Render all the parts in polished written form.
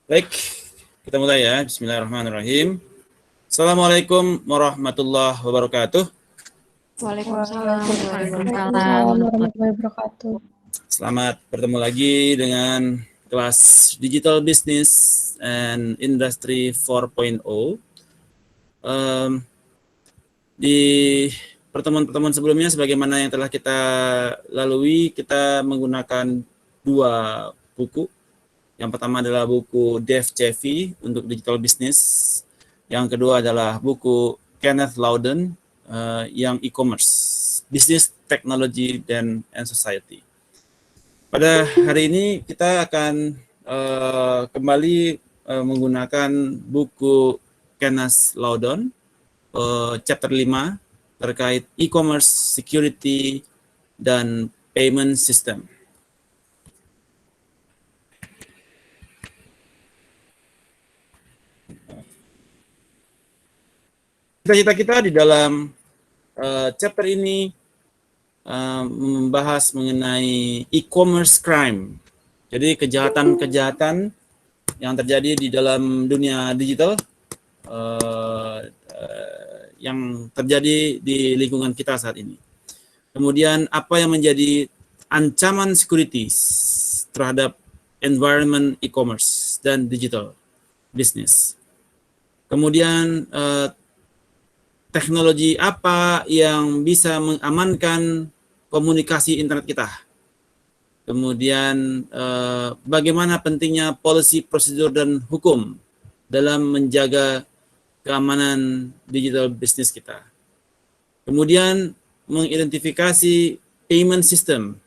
Baik, kita mulai ya. Bismillahirrahmanirrahim. Assalamualaikum warahmatullahi wabarakatuh. Waalaikumsalam warahmatullahi wabarakatuh. Selamat bertemu lagi dengan kelas Digital Business and Industry 4.0. Di pertemuan-pertemuan sebelumnya, sebagaimana yang telah kita lalui, kita menggunakan dua buku. Yang pertama adalah buku Dave Chevy untuk Digital Business. Yang kedua adalah buku Kenneth Loudon yang e-commerce, Business, Technology, and Society. Pada hari ini kita akan kembali menggunakan buku Kenneth Loudon, chapter 5 terkait e-commerce, security, dan payment system. Cita-cita kita di dalam chapter ini membahas mengenai e-commerce crime. Jadi kejahatan-kejahatan yang terjadi di dalam dunia digital yang terjadi di lingkungan kita saat ini. Kemudian apa yang menjadi ancaman securities terhadap environment e-commerce dan digital business. Kemudian teknologi apa yang bisa mengamankan komunikasi internet kita. Kemudian bagaimana pentingnya policy, prosedur, dan hukum dalam menjaga keamanan digital bisnis kita. Kemudian mengidentifikasi payment system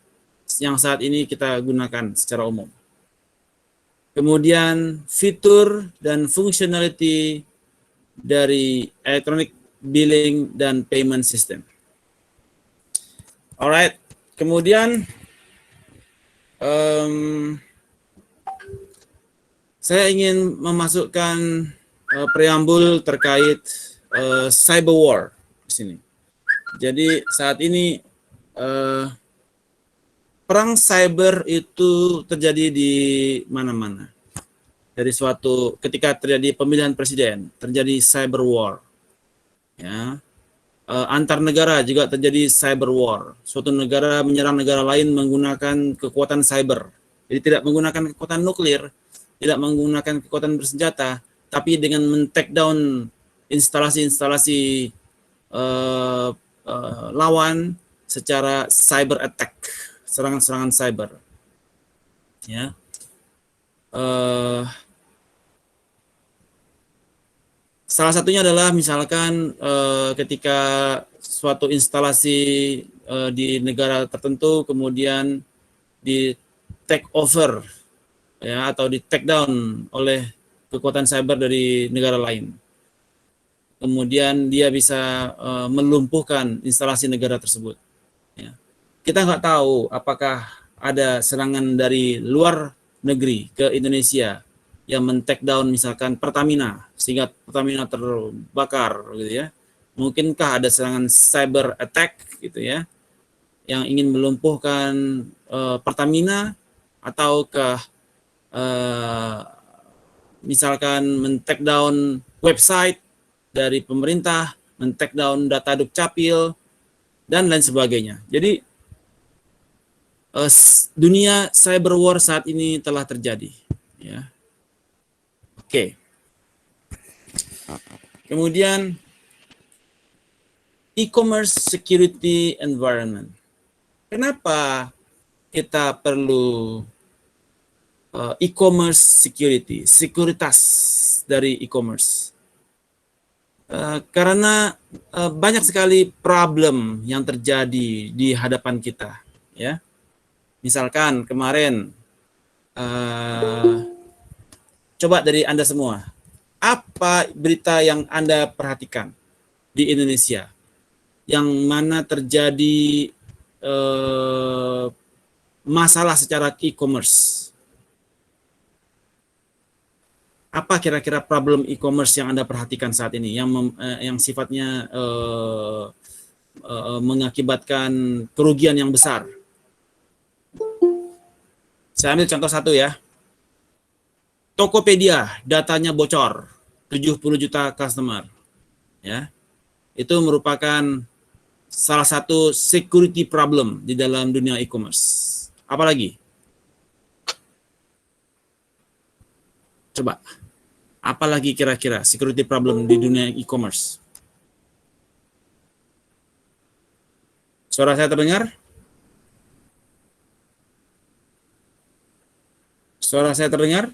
yang saat ini kita gunakan secara umum. Kemudian fitur dan functionality dari electronic billing dan payment system. Alright, kemudian saya ingin memasukkan preambul terkait cyber war di sini. Jadi saat ini perang cyber itu terjadi di mana-mana. Dari suatu ketika terjadi pemilihan presiden, terjadi cyber war. Ya, antar negara juga terjadi cyber war. Suatu negara menyerang negara lain menggunakan kekuatan cyber. Jadi tidak menggunakan kekuatan nuklir, tidak menggunakan kekuatan bersenjata, tapi dengan men-take down instalasi-instalasi lawan secara cyber attack, serangan-serangan cyber. Ya. Salah satunya adalah misalkan ketika suatu instalasi di negara tertentu kemudian di take over ya atau di take down oleh kekuatan cyber dari negara lain. Kemudian dia bisa melumpuhkan instalasi negara tersebut. Ya. Kita nggak tahu apakah ada serangan dari luar negeri ke Indonesia yang men-take down misalkan Pertamina sehingga Pertamina terbakar gitu ya. Mungkinkah ada serangan cyber attack gitu ya yang ingin melumpuhkan Pertamina ataukah misalkan men-take down website dari pemerintah, men-take down data Dukcapil dan lain sebagainya. Jadi dunia cyber war saat ini telah terjadi ya. Oke. Kemudian e-commerce security environment. Kenapa kita perlu e-commerce security, sekuritas dari e-commerce? Karena banyak sekali problem yang terjadi di hadapan kita, ya. Misalkan kemarin coba dari Anda semua, apa berita yang Anda perhatikan di Indonesia yang mana terjadi masalah secara e-commerce? Apa kira-kira problem e-commerce yang Anda perhatikan saat ini yang sifatnya mengakibatkan kerugian yang besar? Saya ambil contoh satu ya. Tokopedia datanya bocor, 70 juta customer. Ya. Itu merupakan salah satu security problem di dalam dunia e-commerce. Apalagi? Coba. Apalagi kira-kira security problem di dunia e-commerce? Suara saya terdengar? Suara saya terdengar?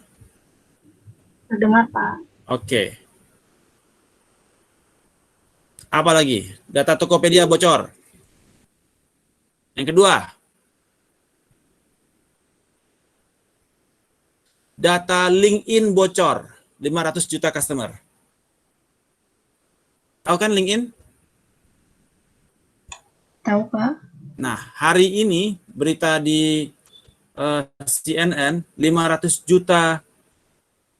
Terdengar, Pak. Oke. Apa lagi? Data Tokopedia bocor. Yang kedua, data LinkedIn bocor, 500 juta customer. Tahu kan LinkedIn? Tahu, Pak? Nah, hari ini berita di CNN, 500 juta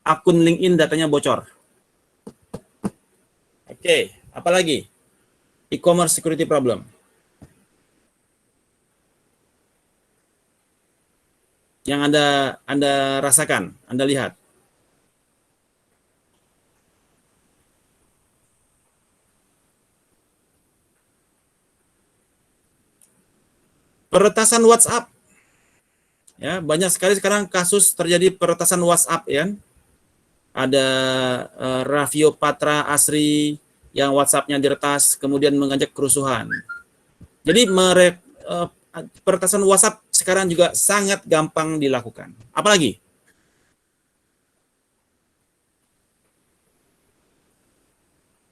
akun LinkedIn datanya bocor. Oke, apalagi? E-commerce security problem. Yang Anda rasakan, Anda lihat. Peretasan WhatsApp. Ya, banyak sekali sekarang kasus terjadi peretasan WhatsApp ya. Ada Raffio Patra Asri yang WhatsApp-nya diretas kemudian mengajak kerusuhan. Jadi peretasan WhatsApp sekarang juga sangat gampang dilakukan. Apalagi?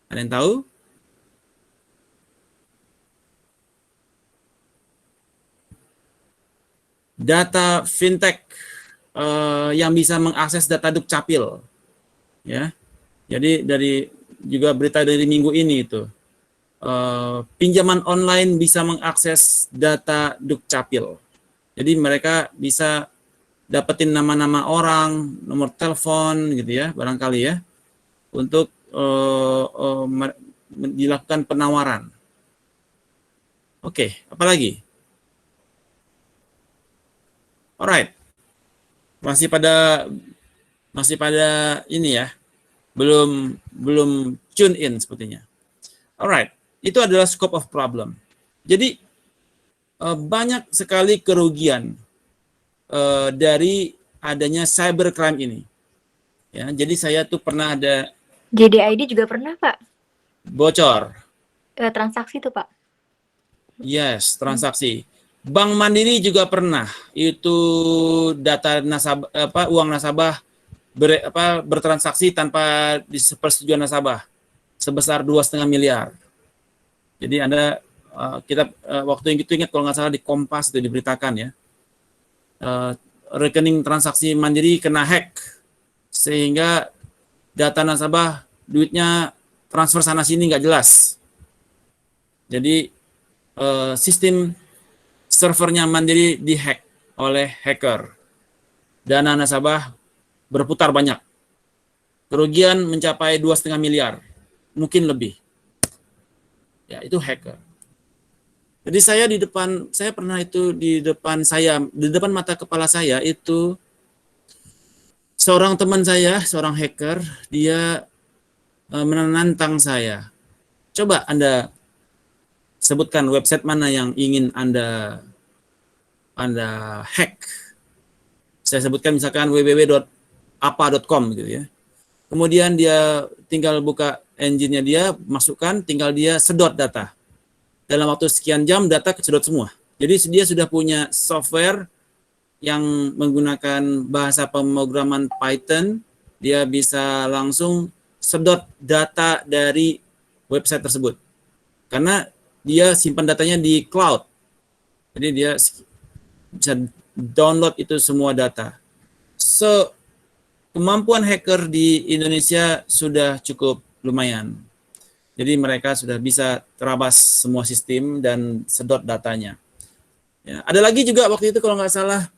Ada yang tahu? Data fintech yang bisa mengakses data Dukcapil. Ya. Jadi dari juga berita dari minggu ini itu. Pinjaman online bisa mengakses data Dukcapil. Jadi mereka bisa dapetin nama-nama orang, nomor telepon gitu ya, barangkali ya, untuk dilakukan penawaran. Oke, apalagi? Alright. Masih pada ini ya. Belum tune in sepertinya. Alright. Itu adalah scope of problem. Jadi banyak sekali kerugian dari adanya cybercrime ini. Ya, jadi saya tuh pernah ada JDID juga pernah, Pak. bocor. Transaksi tuh, Pak. Yes, transaksi. Bank Mandiri juga pernah. Itu data nasabah uang nasabah bertransaksi tanpa persetujuan nasabah sebesar 2,5 miliar. Jadi Anda kita waktu itu ingat kalau nggak salah di Kompas itu diberitakan ya. Rekening transaksi Mandiri kena hack sehingga data nasabah duitnya transfer sana sini nggak jelas. Jadi sistem servernya Mandiri dihack oleh hacker. Dana nasabah berputar banyak. Kerugian mencapai 2,5 miliar, mungkin lebih. Ya, itu hacker. Jadi saya pernah itu di depan mata kepala saya itu seorang teman saya, seorang hacker, dia menantang saya. Coba Anda sebutkan website mana yang ingin Anda hack. Saya sebutkan misalkan www.apa.com gitu ya. Kemudian dia tinggal buka engine-nya dia, masukkan, tinggal dia sedot data. Dalam waktu sekian jam data kesedot semua. Jadi dia sudah punya software yang menggunakan bahasa pemrograman Python, dia bisa langsung sedot data dari website tersebut. Karena dia simpan datanya di cloud. Jadi dia bisa download itu semua data. So, kemampuan hacker di Indonesia sudah cukup lumayan. Jadi mereka sudah bisa terabas semua sistem dan sedot datanya. Ya, ada lagi juga waktu itu kalau nggak salah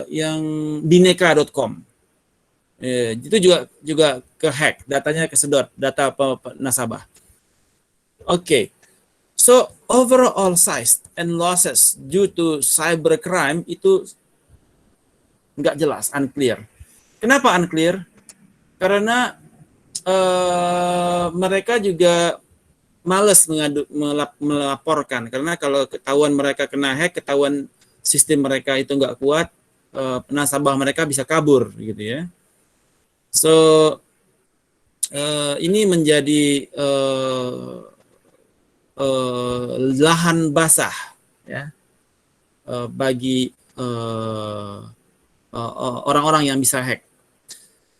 yang bineka.com. Itu juga ke hack, datanya kesedot, data nasabah. Oke. So, overall size and losses due to cybercrime itu nggak jelas, unclear. Kenapa unclear? Karena mereka juga males melaporkan, karena kalau ketahuan mereka kena hack, ketahuan sistem mereka itu nggak kuat, nasabah mereka bisa kabur gitu ya. So ini menjadi lahan basah ya bagi orang-orang yang bisa hack.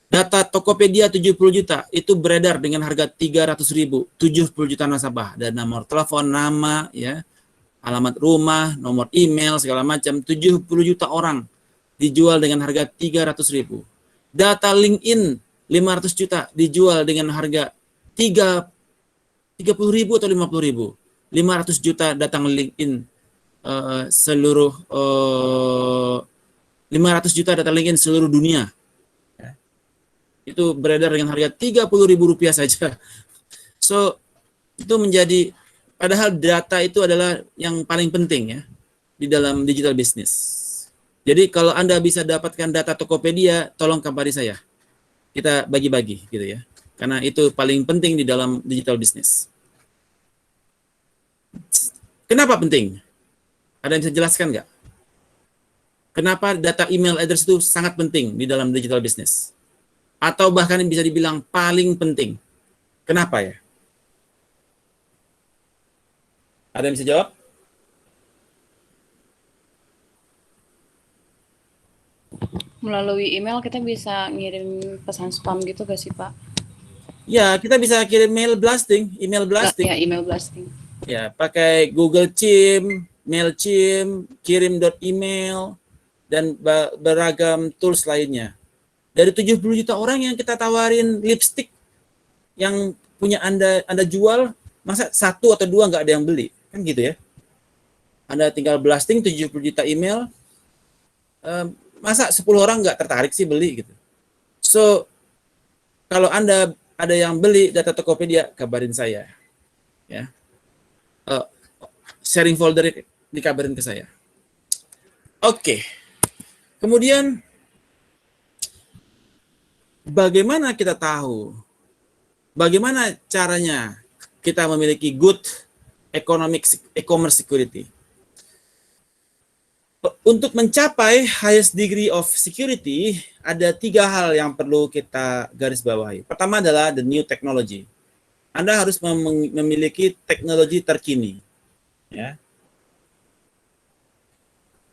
Data Tokopedia 70 juta itu beredar dengan harga 300.000, 70 juta nasabah, dan nomor telepon, nama, ya, alamat rumah, nomor email, segala macam, 70 juta orang dijual dengan harga 300.000. Data LinkedIn 500 juta dijual dengan harga 30.000 atau 50.000. 500 juta datang LinkedIn seluruh 500 juta data LinkedIn seluruh dunia. Itu beredar dengan harga 30.000 rupiah saja. So, itu menjadi, padahal data itu adalah yang paling penting ya di dalam digital business. Jadi kalau Anda bisa dapatkan data Tokopedia, tolong kabari saya. Kita bagi-bagi gitu ya. Karena itu paling penting di dalam digital business. Kenapa penting? Ada yang bisa jelaskan nggak? Kenapa data email address itu sangat penting di dalam digital business? Atau bahkan bisa dibilang paling penting. Kenapa ya? Ada yang bisa jawab? Melalui email kita bisa ngirim pesan spam gitu gak sih, Pak? Ya, kita bisa kirim email blasting. Ya, email blasting. Ya, pakai Google Chim, Mailchimp, kirim.email, dan beragam tools lainnya. Dari 70 juta orang yang kita tawarin lipstick yang punya Anda jual, masa satu atau dua nggak ada yang beli? Kan gitu ya. Anda tinggal blasting 70 juta email, masa 10 orang nggak tertarik sih beli gitu. So, kalau Anda ada yang beli data Tokopedia, kabarin saya. Ya. Sharing folder dikabarin ke saya. Oke. Kemudian bagaimana kita tahu? Bagaimana caranya kita memiliki good e-commerce security? Untuk mencapai highest degree of security, ada 3 hal yang perlu kita garis bawahi. Pertama adalah the new technology. Anda harus memiliki teknologi terkini. Ya.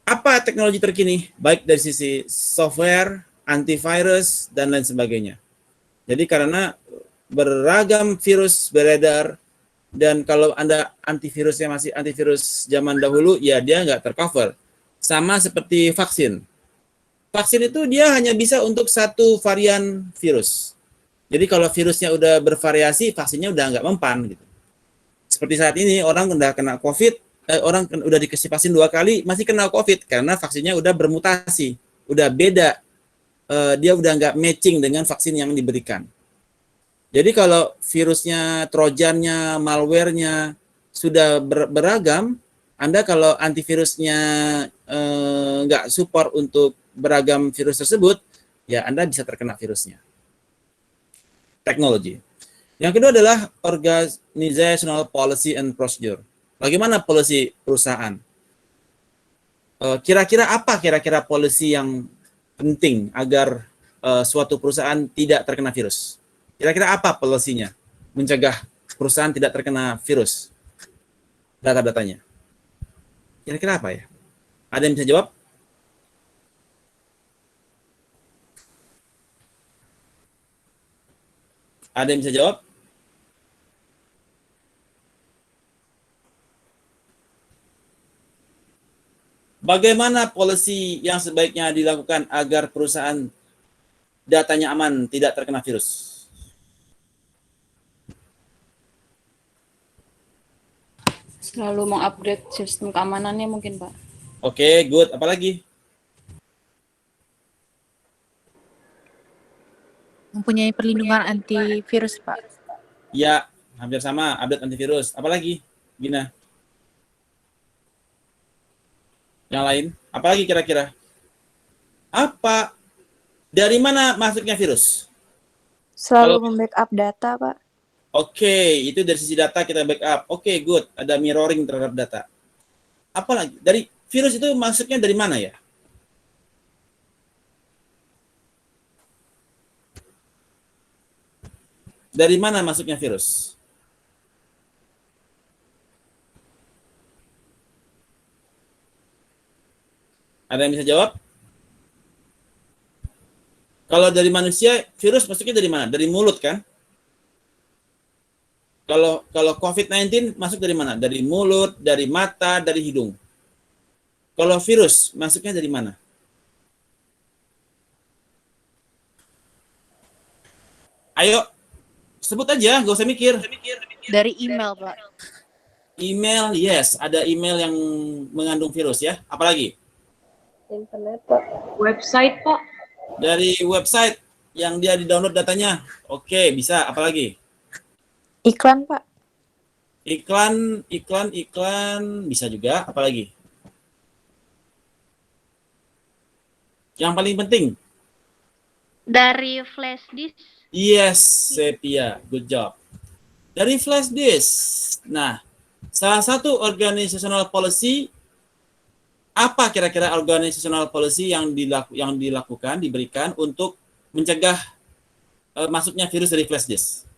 Apa teknologi terkini? Baik dari sisi software, antivirus, dan lain sebagainya. Jadi karena beragam virus beredar, dan kalau Anda antivirusnya masih antivirus zaman dahulu, ya dia nggak tercover. Sama seperti vaksin. Vaksin itu dia hanya bisa untuk satu varian virus. Jadi kalau virusnya udah bervariasi, vaksinnya udah nggak mempan gitu. Seperti saat ini orang udah kena COVID, orang udah dikasih vaksin 2 kali masih kena COVID karena vaksinnya udah bermutasi, udah beda, dia udah nggak matching dengan vaksin yang diberikan. Jadi kalau virusnya, trojannya, malwarenya sudah beragam, Anda kalau antivirusnya nggak support untuk beragam virus tersebut, ya Anda bisa terkena virusnya. Teknologi. Yang kedua adalah organizational policy and procedure. Bagaimana policy perusahaan? Kira-kira apa kira-kira policy yang penting agar suatu perusahaan tidak terkena virus? Kira-kira apa policy-nya mencegah perusahaan tidak terkena virus? Data-datanya. Kira-kira apa ya? Ada yang bisa jawab? Ada yang bisa jawab? Bagaimana policy yang sebaiknya dilakukan agar perusahaan datanya aman, tidak terkena virus? Selalu mengupgrade sistem keamanannya mungkin, Pak. Oke, good. Apalagi? Mempunyai perlindungan antivirus, Pak. Ya, hampir sama. Update antivirus. Apalagi? Gina? Yang lain? Apalagi kira-kira? Apa Dari mana masuknya virus? Selalu Kalau- membackup data, Pak. Oke, itu dari sisi data kita backup. Oke, good. Ada mirroring terhadap data. Apalagi dari virus itu masuknya dari mana ya? Dari mana masuknya virus? Ada yang bisa jawab? Kalau dari manusia, virus masuknya dari mana? Dari mulut kan? Kalau COVID-19 masuk dari mana? Dari mulut, dari mata, dari hidung. Kalau virus masuknya dari mana? Ayo, sebut aja, nggak usah mikir. Dari email, Pak. Email, yes, ada email yang mengandung virus ya. Apalagi? Website, Pak. Dari website yang dia di-download datanya. Oke, bisa. Apalagi? Iklan, Pak. Iklan bisa juga. Apalagi? Yang paling penting. Dari flash disk. Yes, Sepia. Good job. Dari flash disk. Nah, salah satu organizational policy, apa kira-kira organizational policy yang dilakukan, diberikan untuk mencegah masuknya virus dari flash disk?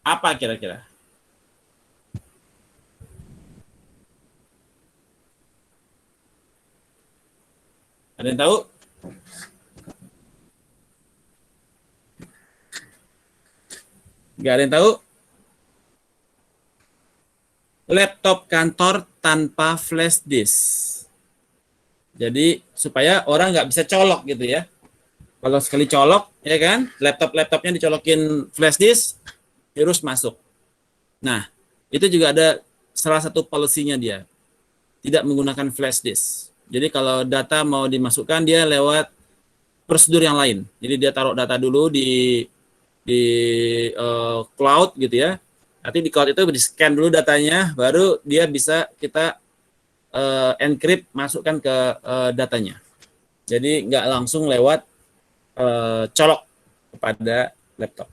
Apa kira-kira? Ada yang tahu? Gak ada yang tahu? Laptop kantor tanpa flash disk. Jadi supaya orang nggak bisa colok gitu ya. Kalau sekali colok, ya kan, laptopnya dicolokin flash disk, virus masuk. Nah, itu juga ada salah satu policy-nya dia. Tidak menggunakan flash disk. Jadi kalau data mau dimasukkan, dia lewat prosedur yang lain. Jadi dia taruh data dulu di cloud gitu ya. Nanti di cloud itu di-scan dulu datanya, baru dia bisa kita encrypt, masukkan ke datanya. Jadi nggak langsung lewat colok kepada laptop.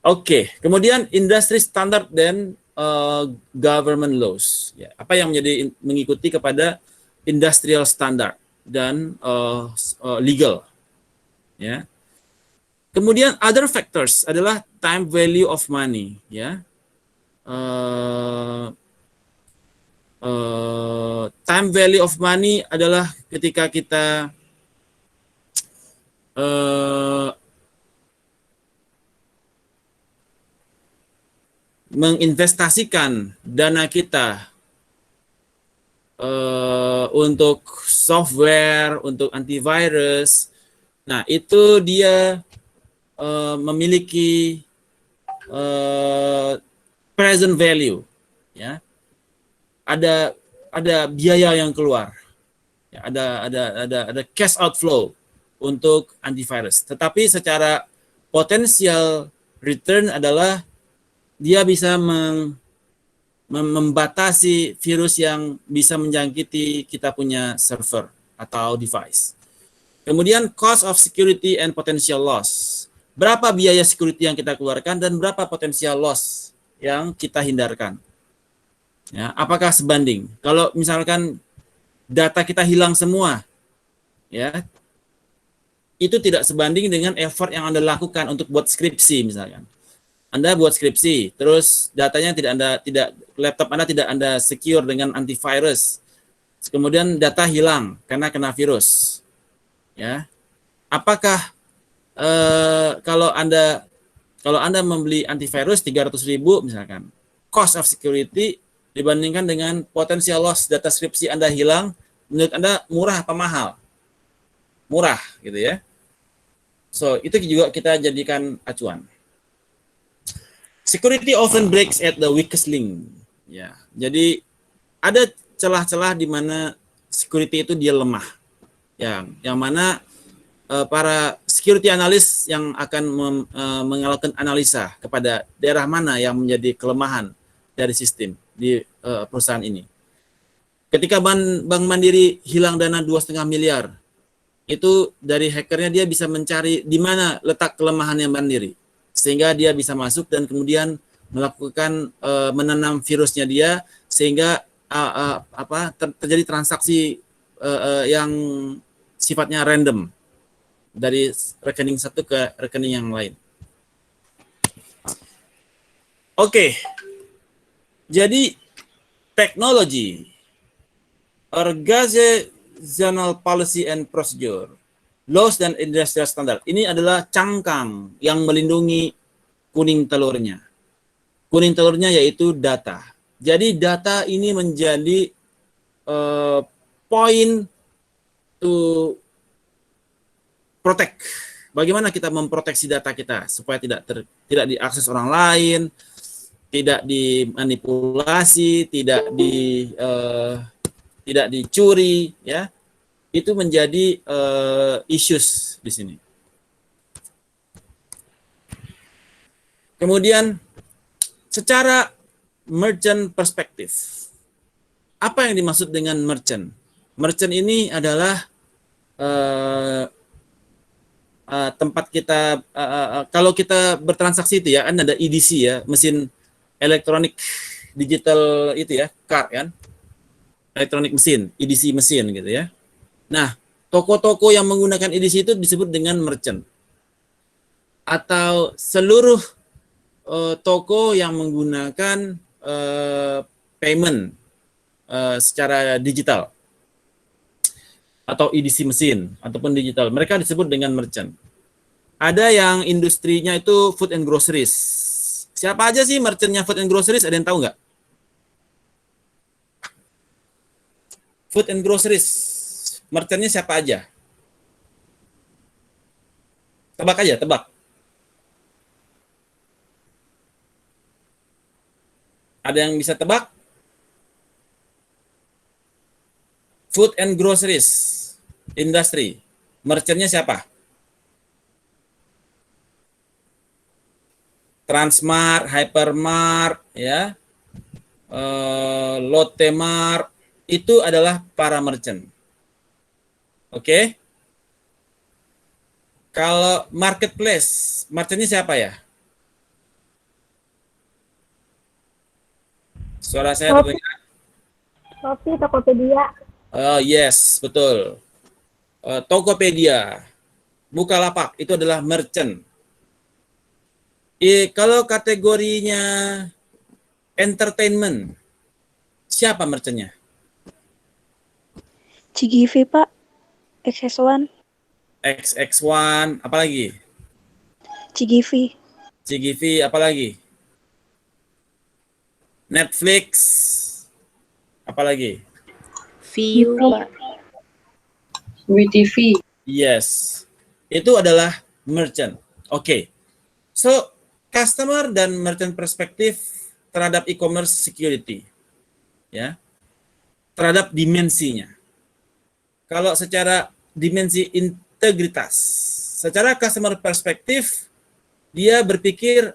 Oke, kemudian industry standard dan government laws. Ya, apa yang mengikuti kepada industrial standard dan legal. Ya. Kemudian other factors adalah time value of money. Ya. Time value of money adalah ketika kita menginvestasikan dana kita untuk software, untuk antivirus. Nah, itu dia memiliki present value, ya. Ada biaya yang keluar, ya, ada cash outflow untuk antivirus. Tetapi secara potensial return adalah dia bisa membatasi virus yang bisa menjangkiti kita punya server atau device. Kemudian cost of security and potential loss. Berapa biaya security yang kita keluarkan dan berapa potensial loss yang kita hindarkan. Ya, apakah sebanding? Kalau misalkan data kita hilang semua, ya, itu tidak sebanding dengan effort yang Anda lakukan untuk buat skripsi misalkan. Anda buat skripsi, terus datanya laptop Anda tidak Anda secure dengan antivirus. Kemudian data hilang karena kena virus. Ya. Apakah kalau Anda membeli antivirus 300.000 misalkan, cost of security dibandingkan dengan potensial loss data skripsi Anda hilang, menurut Anda murah apa mahal? Murah gitu ya. So, itu juga kita jadikan acuan. Security often breaks at the weakest link. Ya, jadi ada celah-celah di mana security itu dia lemah. Yang mana para security analyst yang akan melakukan analisa kepada daerah mana yang menjadi kelemahan dari sistem di perusahaan ini. Ketika Bank Mandiri hilang dana 2,5 miliar, itu dari hackernya dia bisa mencari di mana letak kelemahannya Mandiri, sehingga dia bisa masuk dan kemudian melakukan menanam virusnya dia, sehingga terjadi transaksi yang sifatnya random dari rekening satu ke rekening yang lain. Oke, jadi teknologi, organizational policy and procedure, laws dan industrial standard. Ini adalah cangkang yang melindungi kuning telurnya. Kuning telurnya yaitu data. Jadi data ini menjadi point to protect. Bagaimana kita memproteksi data kita supaya tidak diakses orang lain, tidak dimanipulasi, tidak dicuri, ya. Itu menjadi issues di sini. Kemudian secara merchant perspektif, apa yang dimaksud dengan merchant? Merchant ini adalah tempat kita kalau kita bertransaksi itu ya, kan ada EDC ya, mesin elektronik digital itu ya, card kan, elektronik mesin, EDC mesin gitu ya. Nah, toko-toko yang menggunakan EDC itu disebut dengan merchant, atau seluruh toko yang menggunakan payment secara digital atau EDC mesin ataupun digital, mereka disebut dengan merchant. Ada yang industrinya itu food and groceries. Siapa aja sih merchantnya food and groceries? Ada yang tahu nggak? Food and groceries, merchantnya siapa aja? Tebak aja, tebak. Ada yang bisa tebak? Food and groceries industry, merchantnya siapa? Transmart, Hypermart, ya, Lotte Mart, itu adalah para merchant. Oke? Kalau marketplace, merchantnya siapa ya? Suara saya terdengar. Shopee, Tokopedia. Oh yes, betul. Tokopedia, Bukalapak, itu adalah merchant. Kalau kategorinya entertainment, siapa merchantnya? CGV, Pak. XS1. XX1, apa lagi? CGV. CGV, apa lagi? Netflix, apa lagi? View, Pak. WeTV. Yes, itu adalah merchant. Oke, so customer dan merchant perspektif terhadap e-commerce security, ya, terhadap dimensinya. Kalau secara dimensi integritas, secara customer perspektif, dia berpikir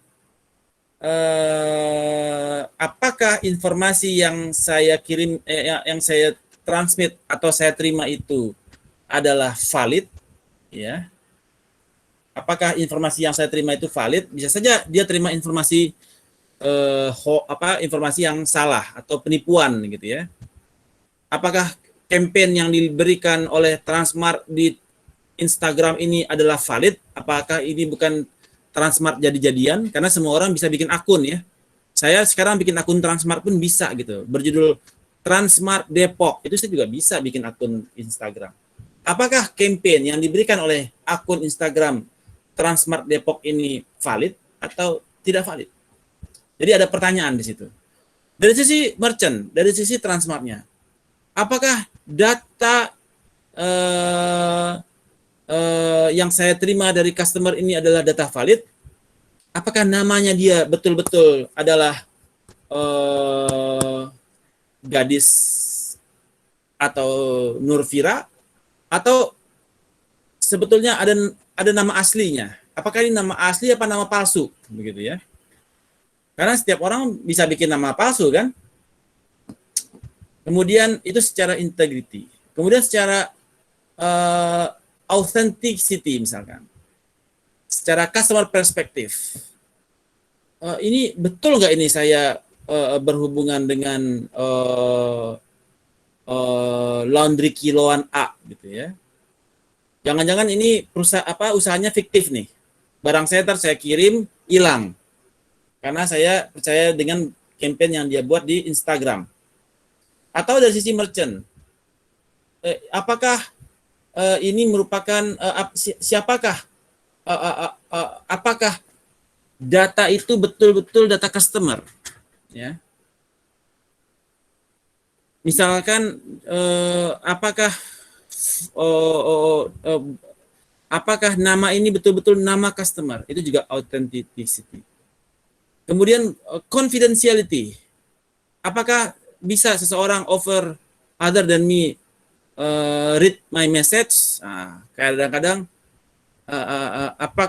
apakah informasi yang saya kirim, yang saya transmit atau saya terima itu adalah valid, ya. Apakah informasi yang saya terima itu valid? Bisa saja dia terima informasi informasi yang salah atau penipuan gitu ya. Apakah campaign yang diberikan oleh Transmart di Instagram ini adalah valid? Apakah ini bukan Transmart jadi-jadian? Karena semua orang bisa bikin akun ya. Saya sekarang bikin akun Transmart pun bisa gitu, berjudul Transmart Depok. Itu saya juga bisa bikin akun Instagram. Apakah campaign yang diberikan oleh akun Instagram Transmart Depok ini valid atau tidak valid? Jadi ada pertanyaan di situ. Dari sisi merchant, dari sisi Transmartnya, apakah data yang saya terima dari customer ini adalah data valid? Apakah namanya dia betul-betul adalah gadis atau Nurfira, atau sebetulnya ada nama aslinya? Apakah ini nama asli apa nama palsu, begitu ya? Karena setiap orang bisa bikin nama palsu kan? Kemudian itu secara integrity. Kemudian secara authenticity misalkan. Secara customer perspective. Ini betul nggak ini saya berhubungan dengan laundry kiloan A gitu ya. Jangan-jangan ini usahanya fiktif nih. Barang saya saya kirim hilang. Karena saya percaya dengan campaign yang dia buat di Instagram. Atau dari sisi merchant. Apakah ini merupakan siapakah apakah data itu betul-betul data customer ya. Misalkan apakah nama ini betul-betul nama customer, itu juga authenticity. Kemudian confidentiality, apakah bisa seseorang offer other than me read my message? Kadang-kadang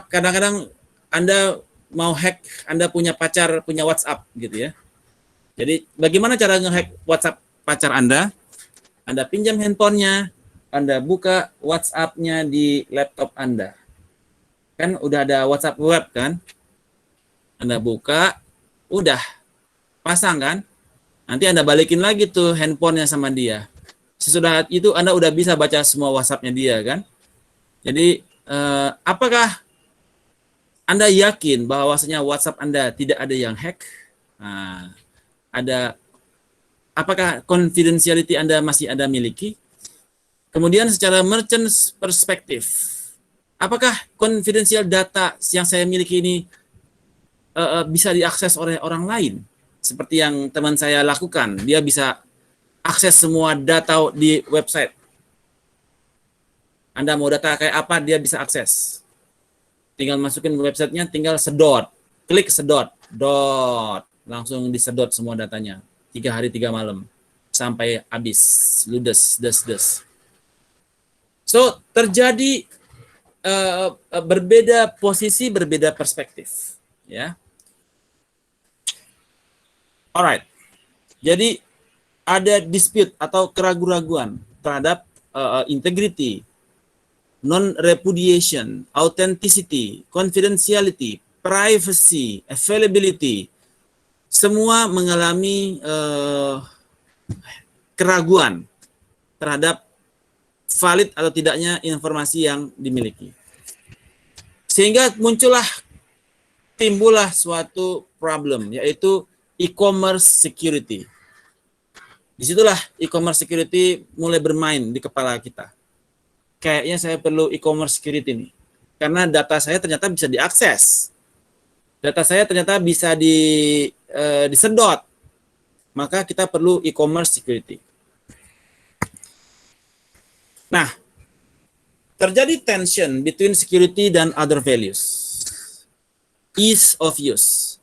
kadang-kadang Anda mau hack, Anda punya pacar punya WhatsApp gitu ya. Jadi bagaimana cara nge-hack WhatsApp pacar Anda? Anda pinjam handphonenya, Anda buka WhatsApp-nya di laptop Anda. Kan udah ada WhatsApp web kan? Anda buka, udah pasang kan? Nanti Anda balikin lagi tuh handphonenya sama dia. Sesudah itu Anda udah bisa baca semua WhatsApp-nya dia kan? Jadi apakah Anda yakin bahwasanya WhatsApp Anda tidak ada yang hack? Apakah confidentiality Anda masih Anda miliki? Kemudian secara merchant perspektif, apakah confidential data yang saya miliki ini bisa diakses oleh orang lain? Seperti yang teman saya lakukan, dia bisa akses semua data di website. Anda mau data kayak apa, dia bisa akses. Tinggal masukin websitenya, tinggal sedot, klik sedot, langsung disedot semua datanya. 3 hari 3 malam sampai habis, ludes, des. So terjadi berbeda posisi, berbeda perspektif, ya. Alright. Jadi ada dispute atau keraguan-raguan terhadap integrity, non-repudiation, authenticity, confidentiality, privacy, availability. Semua mengalami keraguan terhadap valid atau tidaknya informasi yang dimiliki. Sehingga timbullah suatu problem, yaitu e-commerce security. Disitulah e-commerce security mulai bermain di kepala kita. Kayaknya saya perlu e-commerce security nih. Karena data saya ternyata bisa diakses. Data saya ternyata bisa disedot. Maka kita perlu e-commerce security. Nah, terjadi tension between security dan other values. Ease of use.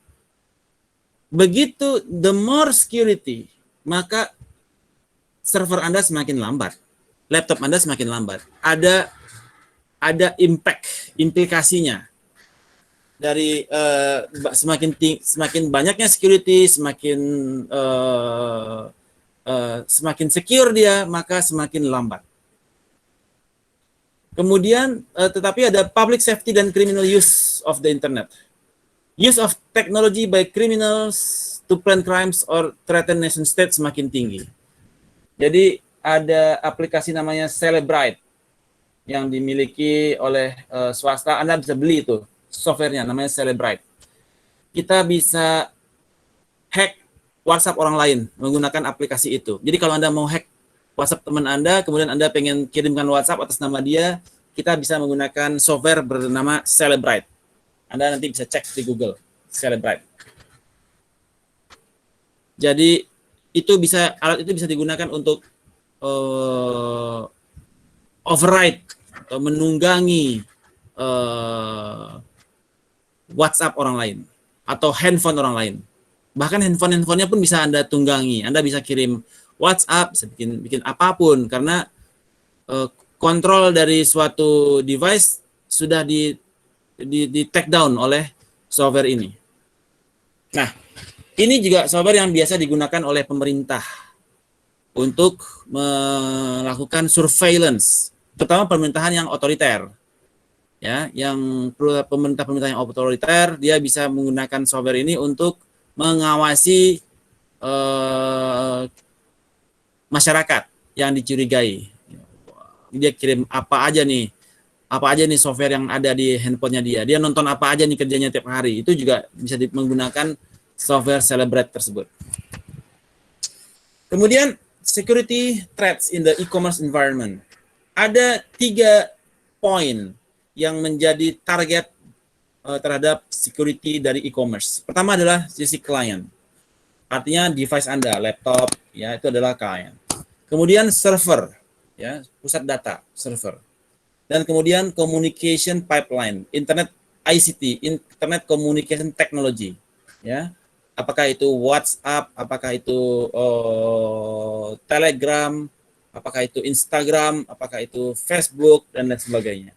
Begitu the more security, maka server Anda semakin lambat. Laptop Anda semakin lambat. Ada implikasinya. Dari semakin banyaknya security, semakin secure dia, maka semakin lambat. Kemudian, tetapi ada public safety dan criminal use of the internet. Use of technology by criminals to plan crimes or threaten nation state semakin tinggi. Jadi ada aplikasi namanya Celebrite yang dimiliki oleh swasta. Anda bisa beli itu softwarenya, namanya Celebrite. Kita bisa hack WhatsApp orang lain menggunakan aplikasi itu. Jadi kalau Anda mau hack WhatsApp teman Anda, kemudian Anda pengen kirimkan WhatsApp atas nama dia, kita bisa menggunakan software bernama Celebrite. Anda nanti bisa cek di Google, Celebrite. Jadi alat itu bisa digunakan untuk override atau menunggangi WhatsApp orang lain atau handphone orang lain. Bahkan handphonenya pun bisa Anda tunggangi. Anda bisa kirim WhatsApp, bisa bikin apapun, karena kontrol dari suatu device sudah di take down oleh software ini. Nah, ini juga software yang biasa digunakan oleh pemerintah. untuk melakukan surveillance, terutama pemerintahan yang otoriter. Ya, yang pemerintah yang otoriter, dia bisa menggunakan software ini untuk mengawasi masyarakat yang dicurigai. Dia kirim apa aja nih software yang ada di handphonenya dia. Dia nonton apa aja nih kerjanya tiap hari. Itu juga bisa menggunakan software Cellebrite tersebut. Kemudian security threats in the e-commerce environment. Ada 3 poin yang menjadi target terhadap security dari e-commerce. Pertama adalah sisi client. Artinya device Anda, laptop, ya, itu adalah client. Kemudian server, ya, pusat data, server. Dan kemudian communication pipeline, internet ICT, internet communication technology, ya. Apakah itu WhatsApp, apakah itu Telegram, apakah itu Instagram, apakah itu Facebook, dan lain sebagainya.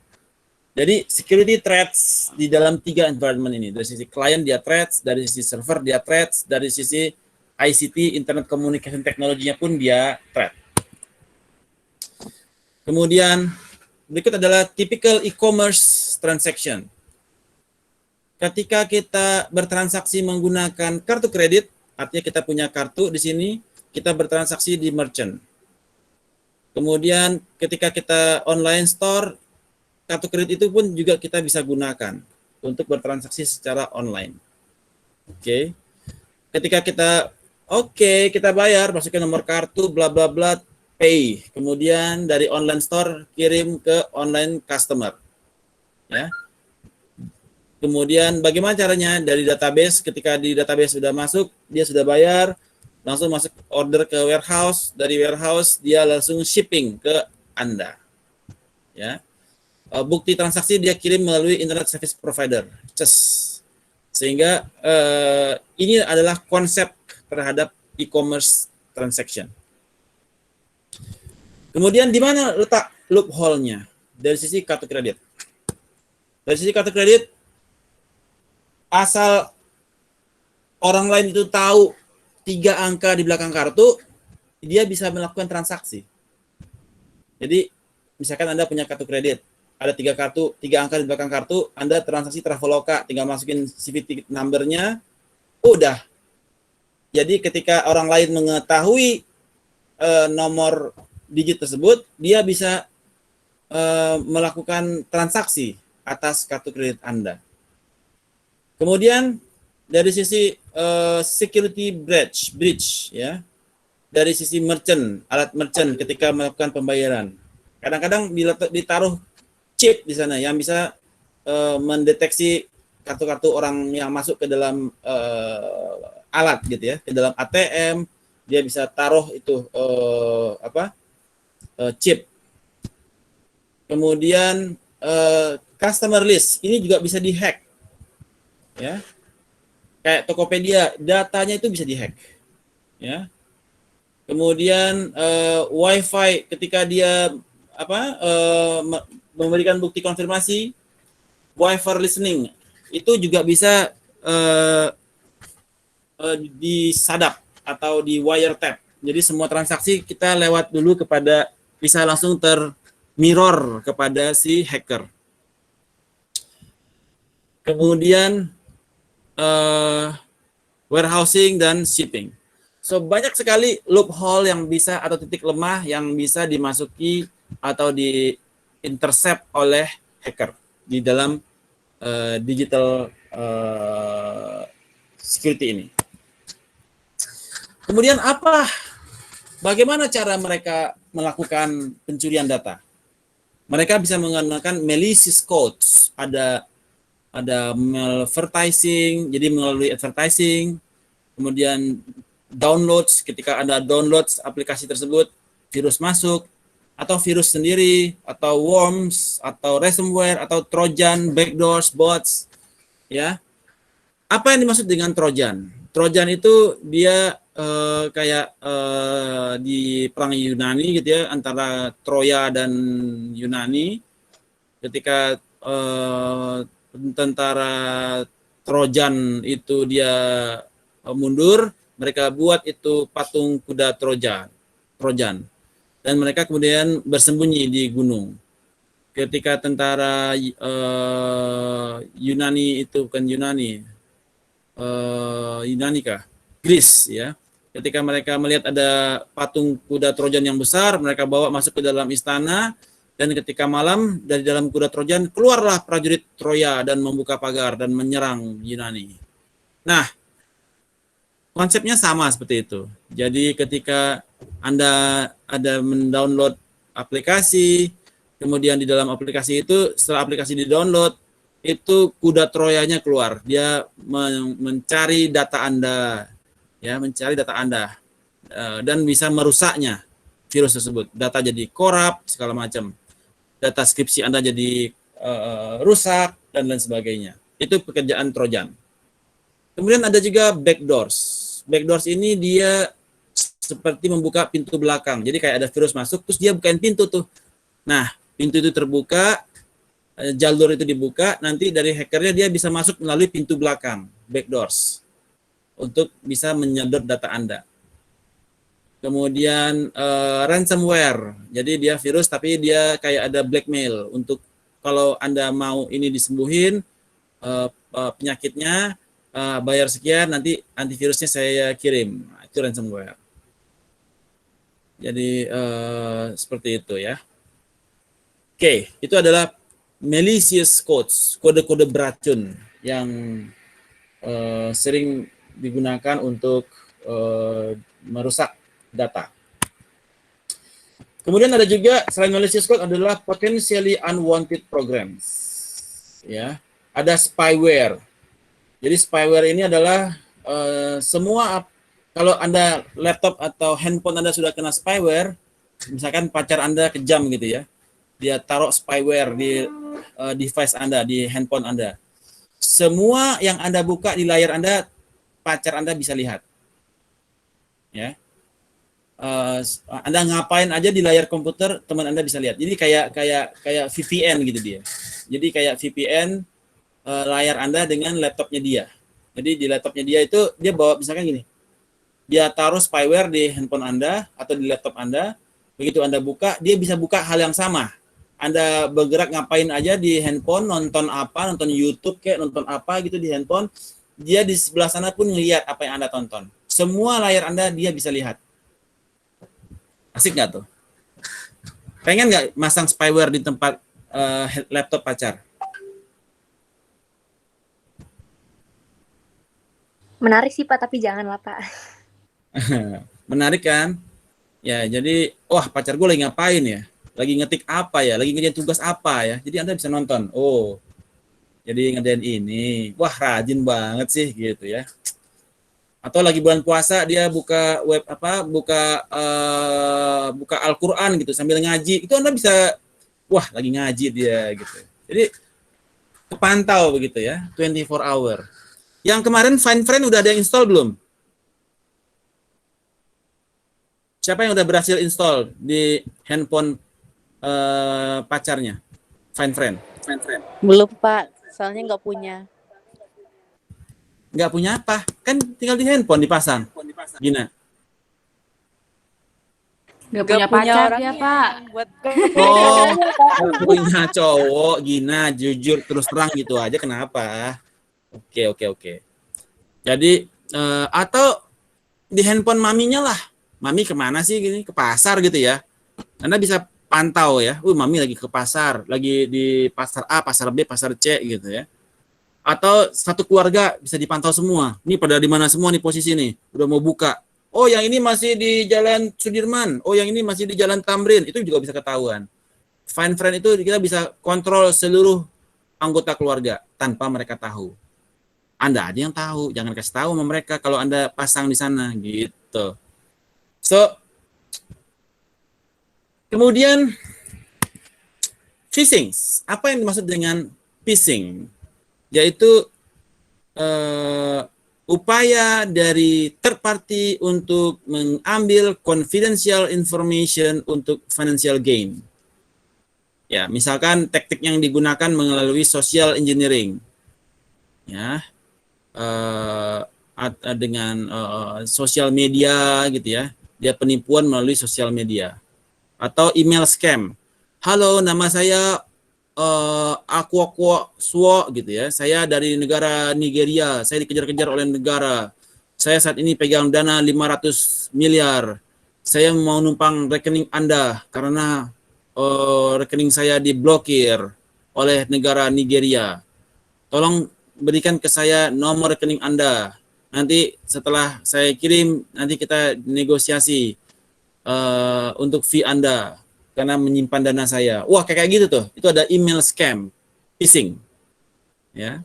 Jadi security threats di dalam 3 environment ini, dari sisi client dia threats, dari sisi server dia threats, dari sisi ICT, internet communication technology-nya pun dia threat. Kemudian berikut adalah typical e-commerce transaction. Ketika kita bertransaksi menggunakan kartu kredit, artinya kita punya kartu di sini, kita bertransaksi di merchant. Kemudian ketika kita online store, kartu kredit itu pun juga kita bisa gunakan untuk bertransaksi secara online. Oke. Ketika kita bayar, masukkan nomor kartu, bla bla bla, pay. Kemudian dari online store kirim ke online customer. Ya. Kemudian bagaimana caranya? Dari database, ketika di database sudah masuk, dia sudah bayar, langsung masuk order ke warehouse, dari warehouse dia langsung shipping ke Anda. Ya. Bukti transaksi dia kirim melalui internet service provider, CES. Sehingga ini adalah konsep terhadap e-commerce transaction. Kemudian di mana letak loophole-nya dari sisi kartu kredit? Dari sisi kartu kredit, asal orang lain itu tahu 3 angka di belakang kartu, dia bisa melakukan transaksi. Jadi, misalkan Anda punya kartu kredit, ada 3 angka di belakang kartu, Anda transaksi Traveloka, tinggal masukin CVV number-nya, udah. Jadi ketika orang lain mengetahui nomor digit tersebut, dia bisa melakukan transaksi atas kartu kredit Anda. Kemudian dari sisi security breach, ya, dari sisi merchant, alat merchant ketika melakukan pembayaran, kadang-kadang ditaruh chip di sana yang bisa mendeteksi kartu-kartu orang yang masuk ke dalam alat gitu ya, ke dalam ATM, dia bisa taruh itu chip. Kemudian customer list ini juga bisa dihack. Ya, kayak Tokopedia, datanya itu bisa dihack. Ya, kemudian WiFi ketika dia memberikan bukti konfirmasi, Wi-Fi listening itu juga bisa disadap atau di wiretap. Jadi semua transaksi kita lewat dulu kepada, bisa langsung termirror kepada si hacker. Kemudian warehousing dan shipping. So banyak sekali loophole yang bisa, atau titik lemah yang bisa dimasuki atau di intercept oleh hacker di dalam digital security ini. Kemudian bagaimana cara mereka melakukan pencurian data? Mereka bisa menggunakan malicious codes, ada malvertising, jadi melalui advertising, kemudian downloads, ketika Anda download aplikasi tersebut, virus masuk, atau virus sendiri, atau worms, atau ransomware, atau trojan, backdoors, bots, ya. Apa yang dimaksud dengan trojan? Trojan itu dia kayak di perang Yunani gitu ya, antara Troya dan Yunani, ketika tentara Trojan itu dia mundur, mereka buat itu patung kuda Troja. Trojan. Dan mereka kemudian bersembunyi di gunung. Ketika tentara Yunani itu bukan Yunani, Yunani kah? Greece ya. Ketika mereka melihat ada patung kuda Trojan yang besar, mereka bawa masuk ke dalam istana, dan ketika malam dari dalam kuda Trojan keluarlah prajurit Troya dan membuka pagar dan menyerang Yunani. Nah, konsepnya sama seperti itu. Jadi ketika Anda ada mendownload aplikasi, kemudian di dalam aplikasi itu, setelah aplikasi di-download, itu kuda Troyanya keluar. Dia mencari data Anda, ya, mencari data Anda, dan bisa merusaknya virus tersebut. Data jadi korup, segala macam. Data skripsi Anda jadi rusak, dan lain sebagainya. Itu pekerjaan Trojan. Kemudian ada juga backdoors. Backdoors ini dia seperti membuka pintu belakang. Jadi kayak ada virus masuk, terus dia bukain pintu tuh. Nah, pintu itu terbuka, jalur itu dibuka, nanti dari hackernya dia bisa masuk melalui pintu belakang, backdoors, untuk bisa menyedot data Anda. Kemudian ransomware, jadi dia virus tapi dia kayak ada blackmail untuk kalau Anda mau ini disembuhin penyakitnya, bayar sekian, nanti antivirusnya saya kirim. Itu ransomware. Jadi seperti itu ya. Oke, itu adalah malicious codes, kode-kode beracun yang sering digunakan untuk merusak data. Kemudian ada juga selain malicious code adalah potentially unwanted programs. Ya, ada spyware. Jadi spyware ini adalah semua kalau Anda laptop atau handphone Anda sudah kena spyware, misalkan pacar Anda kejam gitu ya, dia taruh spyware di device Anda, di handphone Anda. Semua yang Anda buka di layar Anda, pacar Anda bisa lihat. Ya. Anda ngapain aja di layar komputer, teman Anda bisa lihat. Jadi kayak VPN gitu dia. Jadi kayak VPN layar Anda dengan laptopnya dia. Jadi di laptopnya dia itu dia bawa misalkan gini. Dia taruh spyware di handphone Anda atau di laptop Anda. Begitu Anda buka, dia bisa buka hal yang sama. Anda bergerak ngapain aja di handphone, nonton apa, nonton YouTube kayak nonton apa gitu di handphone, dia di sebelah sana pun ngelihat apa yang Anda tonton. Semua layar Anda dia bisa lihat. Asik nggak tuh? Pengen nggak masang spyware di tempat laptop pacar? Menarik sih Pak, tapi janganlah Pak. Menarik kan? Ya, jadi, wah pacar gue lagi ngapain ya? Lagi ngetik apa ya? Lagi ngerjain tugas apa ya? Jadi Anda bisa nonton. Oh, jadi ngerjain ini. Wah, rajin banget sih gitu ya. Atau lagi bulan puasa dia buka web apa? Buka Al-Qur'an gitu sambil ngaji. Itu Anda bisa, wah, lagi ngaji dia gitu. Jadi kepantau begitu ya, 24 hour. Yang kemarin Find Friend udah ada yang install belum? Siapa yang udah berhasil install di handphone pacarnya? Find Friend. Belum Pak, soalnya nggak punya. Nggak punya apa? Kan tinggal di handphone dipasang. Gina. Nggak punya pacar dia, orangnya Pak. Buat Oh, punya cowok. Gina, jujur terus terang gitu aja. Kenapa? Oke. Jadi atau di handphone maminya lah. Mami kemana sih gini? Ke pasar gitu ya. Anda bisa pantau ya. Mami lagi ke pasar, lagi di pasar A, pasar B, pasar C gitu ya. Atau satu keluarga bisa dipantau semua. Ini pada di mana semua nih posisi nih. Udah mau buka. Oh, yang ini masih di Jalan Sudirman. Oh, yang ini masih di Jalan Tamrin. Itu juga bisa ketahuan. Find Friend itu kita bisa kontrol seluruh anggota keluarga tanpa mereka tahu. Anda aja yang tahu. Jangan kasih tahu sama mereka kalau Anda pasang di sana gitu. So, kemudian phishing. Apa yang dimaksud dengan phishing? Yaitu upaya dari third party untuk mengambil confidential information untuk financial gain. Ya, misalkan teknik yang digunakan melalui social engineering. Ya. Dengan sosial media gitu ya. dia penipuan melalui sosial media. Atau email scam. Halo, nama saya Aqua Suo gitu ya. Saya dari negara Nigeria. Saya dikejar-kejar oleh negara. Saya saat ini pegang dana 500 miliar. Saya mau numpang rekening Anda karena rekening saya diblokir oleh negara Nigeria. Tolong berikan ke saya nomor rekening Anda. Nanti setelah saya kirim, nanti kita negosiasi untuk fee Anda karena menyimpan dana saya. Wah, kayak gitu tuh. Itu ada email scam, phishing. Ya.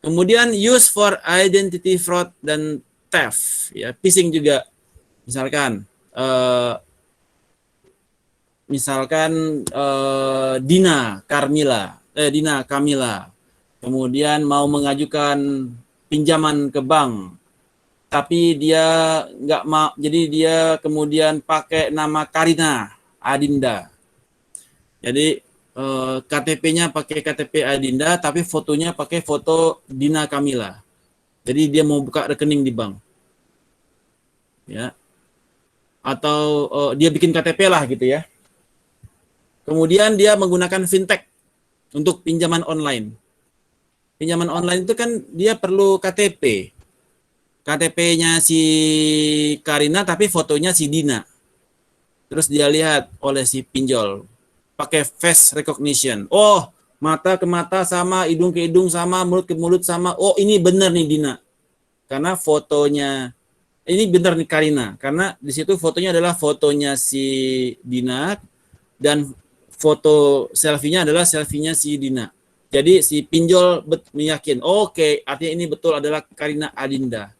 Kemudian use for identity fraud dan theft, ya. Phishing juga. Misalkan Dina Kamila. Kemudian mau mengajukan pinjaman ke bank. Tapi dia nggak mau, jadi dia kemudian pakai nama Karina Adinda. Jadi KTP-nya pakai KTP Adinda, tapi fotonya pakai foto Dina Kamila. Jadi dia mau buka rekening di bank, ya. Atau dia bikin KTP lah gitu ya. Kemudian dia menggunakan fintech untuk pinjaman online. Pinjaman online itu kan dia perlu KTP. KTP-nya si Karina tapi fotonya si Dina. Terus dia lihat oleh si pinjol pakai face recognition. Oh, mata ke mata sama, hidung ke hidung sama, mulut ke mulut sama. Oh, ini benar nih Dina. Karena fotonya ini benar nih Karina. Karena di situ fotonya adalah fotonya si Dina dan foto selfie-nya adalah selfie-nya si Dina. Jadi si pinjol meyakin, oke, artinya ini betul adalah Karina Adinda.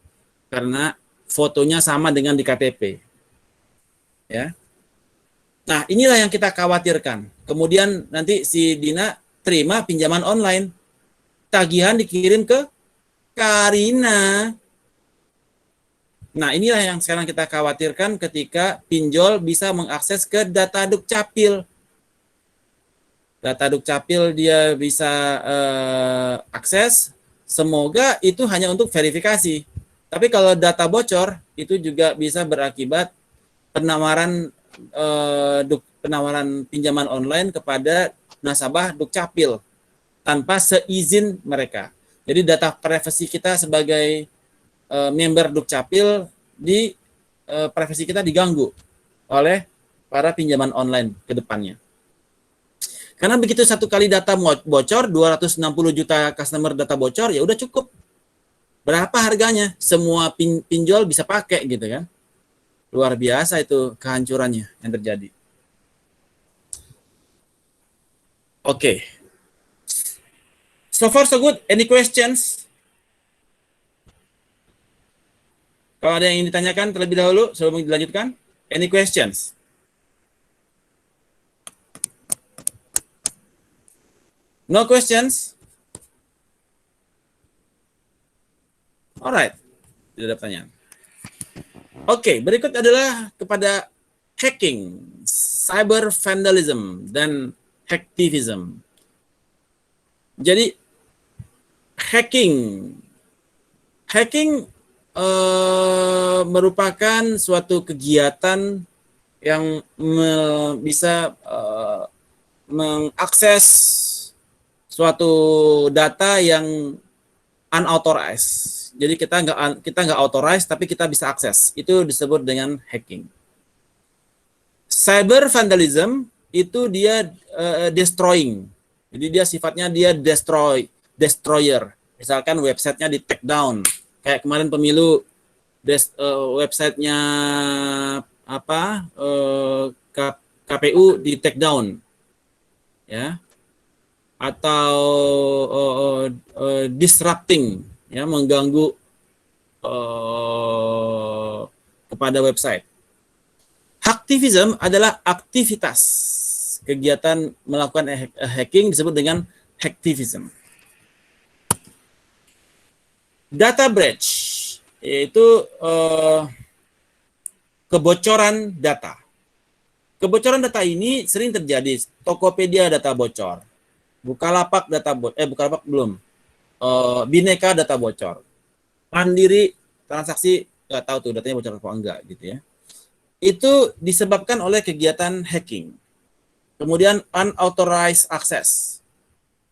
Karena fotonya sama dengan di KTP. Ya. Nah, inilah yang kita khawatirkan. Kemudian nanti si Dina terima pinjaman online. Tagihan dikirim ke Karina. Nah, inilah yang sekarang kita khawatirkan ketika pinjol bisa mengakses ke data Dukcapil. Data Dukcapil dia bisa akses. Semoga itu hanya untuk verifikasi. Tapi kalau data bocor, itu juga bisa berakibat penawaran pinjaman online kepada nasabah Dukcapil tanpa seizin mereka. Jadi data privasi kita sebagai member Dukcapil privasi kita diganggu oleh para pinjaman online ke depannya. Karena begitu satu kali data bocor, 260 juta customer data bocor, ya udah cukup. Berapa harganya? Semua pinjol bisa pakai gitu kan. Luar biasa itu kehancurannya yang terjadi. Oke. So far so good. Any questions? Kalau ada yang ingin ditanyakan terlebih dahulu sebelum dilanjutkan. Any questions? No questions? Alright, tidak ada pertanyaan. Oke, berikut adalah kepada hacking, cyber vandalism, dan hacktivism. Jadi hacking merupakan suatu kegiatan yang bisa mengakses suatu data yang unauthorized. Jadi kita nggak authorized tapi kita bisa akses. Itu disebut dengan hacking. Cyber vandalism itu dia destroying. Jadi dia sifatnya dia destroyer. Misalkan websitenya di take down. Kayak kemarin pemilu websitenya KPU di take down. Ya. Atau disrupting, ya, mengganggu kepada website. Hacktivism adalah aktivitas kegiatan melakukan hacking disebut dengan hacktivism. Data breach yaitu kebocoran data. Kebocoran data ini sering terjadi. Tokopedia data bocor. Bukalapak data bocor. Bukalapak belum. Bineka data bocor. Mandiri transaksi nggak tahu tuh datanya bocor apa enggak gitu ya. itu disebabkan oleh kegiatan hacking. Kemudian unauthorized access.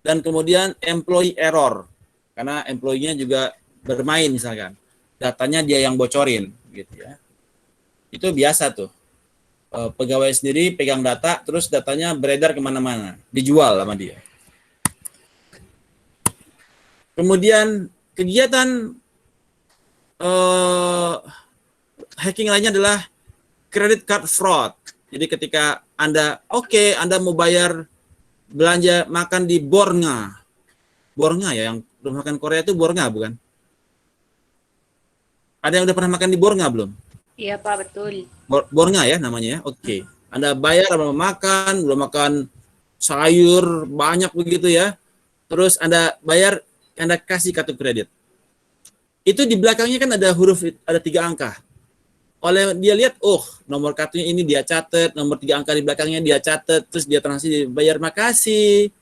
Dan kemudian employee error. Karena employee-nya juga bermain misalkan. Datanya dia yang bocorin gitu ya. Itu biasa tuh. Pegawai sendiri pegang data, terus datanya beredar kemana-mana. Dijual sama dia. Kemudian kegiatan hacking lainnya adalah credit card fraud. Jadi ketika Anda Anda mau bayar belanja makan di Bornga. Bornga ya, yang rumah makan Korea itu Bornga bukan? Ada yang udah pernah makan di Bornga belum? Iya Pak, betul. Bornga ya namanya ya. Oke. Anda bayar belum makan sayur banyak begitu ya. Terus Anda bayar, Anda kasih kartu kredit. Itu di belakangnya kan ada huruf, ada 3 angka. Oleh dia lihat, nomor kartunya ini dia catat, nomor 3 angka di belakangnya dia catat, terus dia transaksi bayar, makasih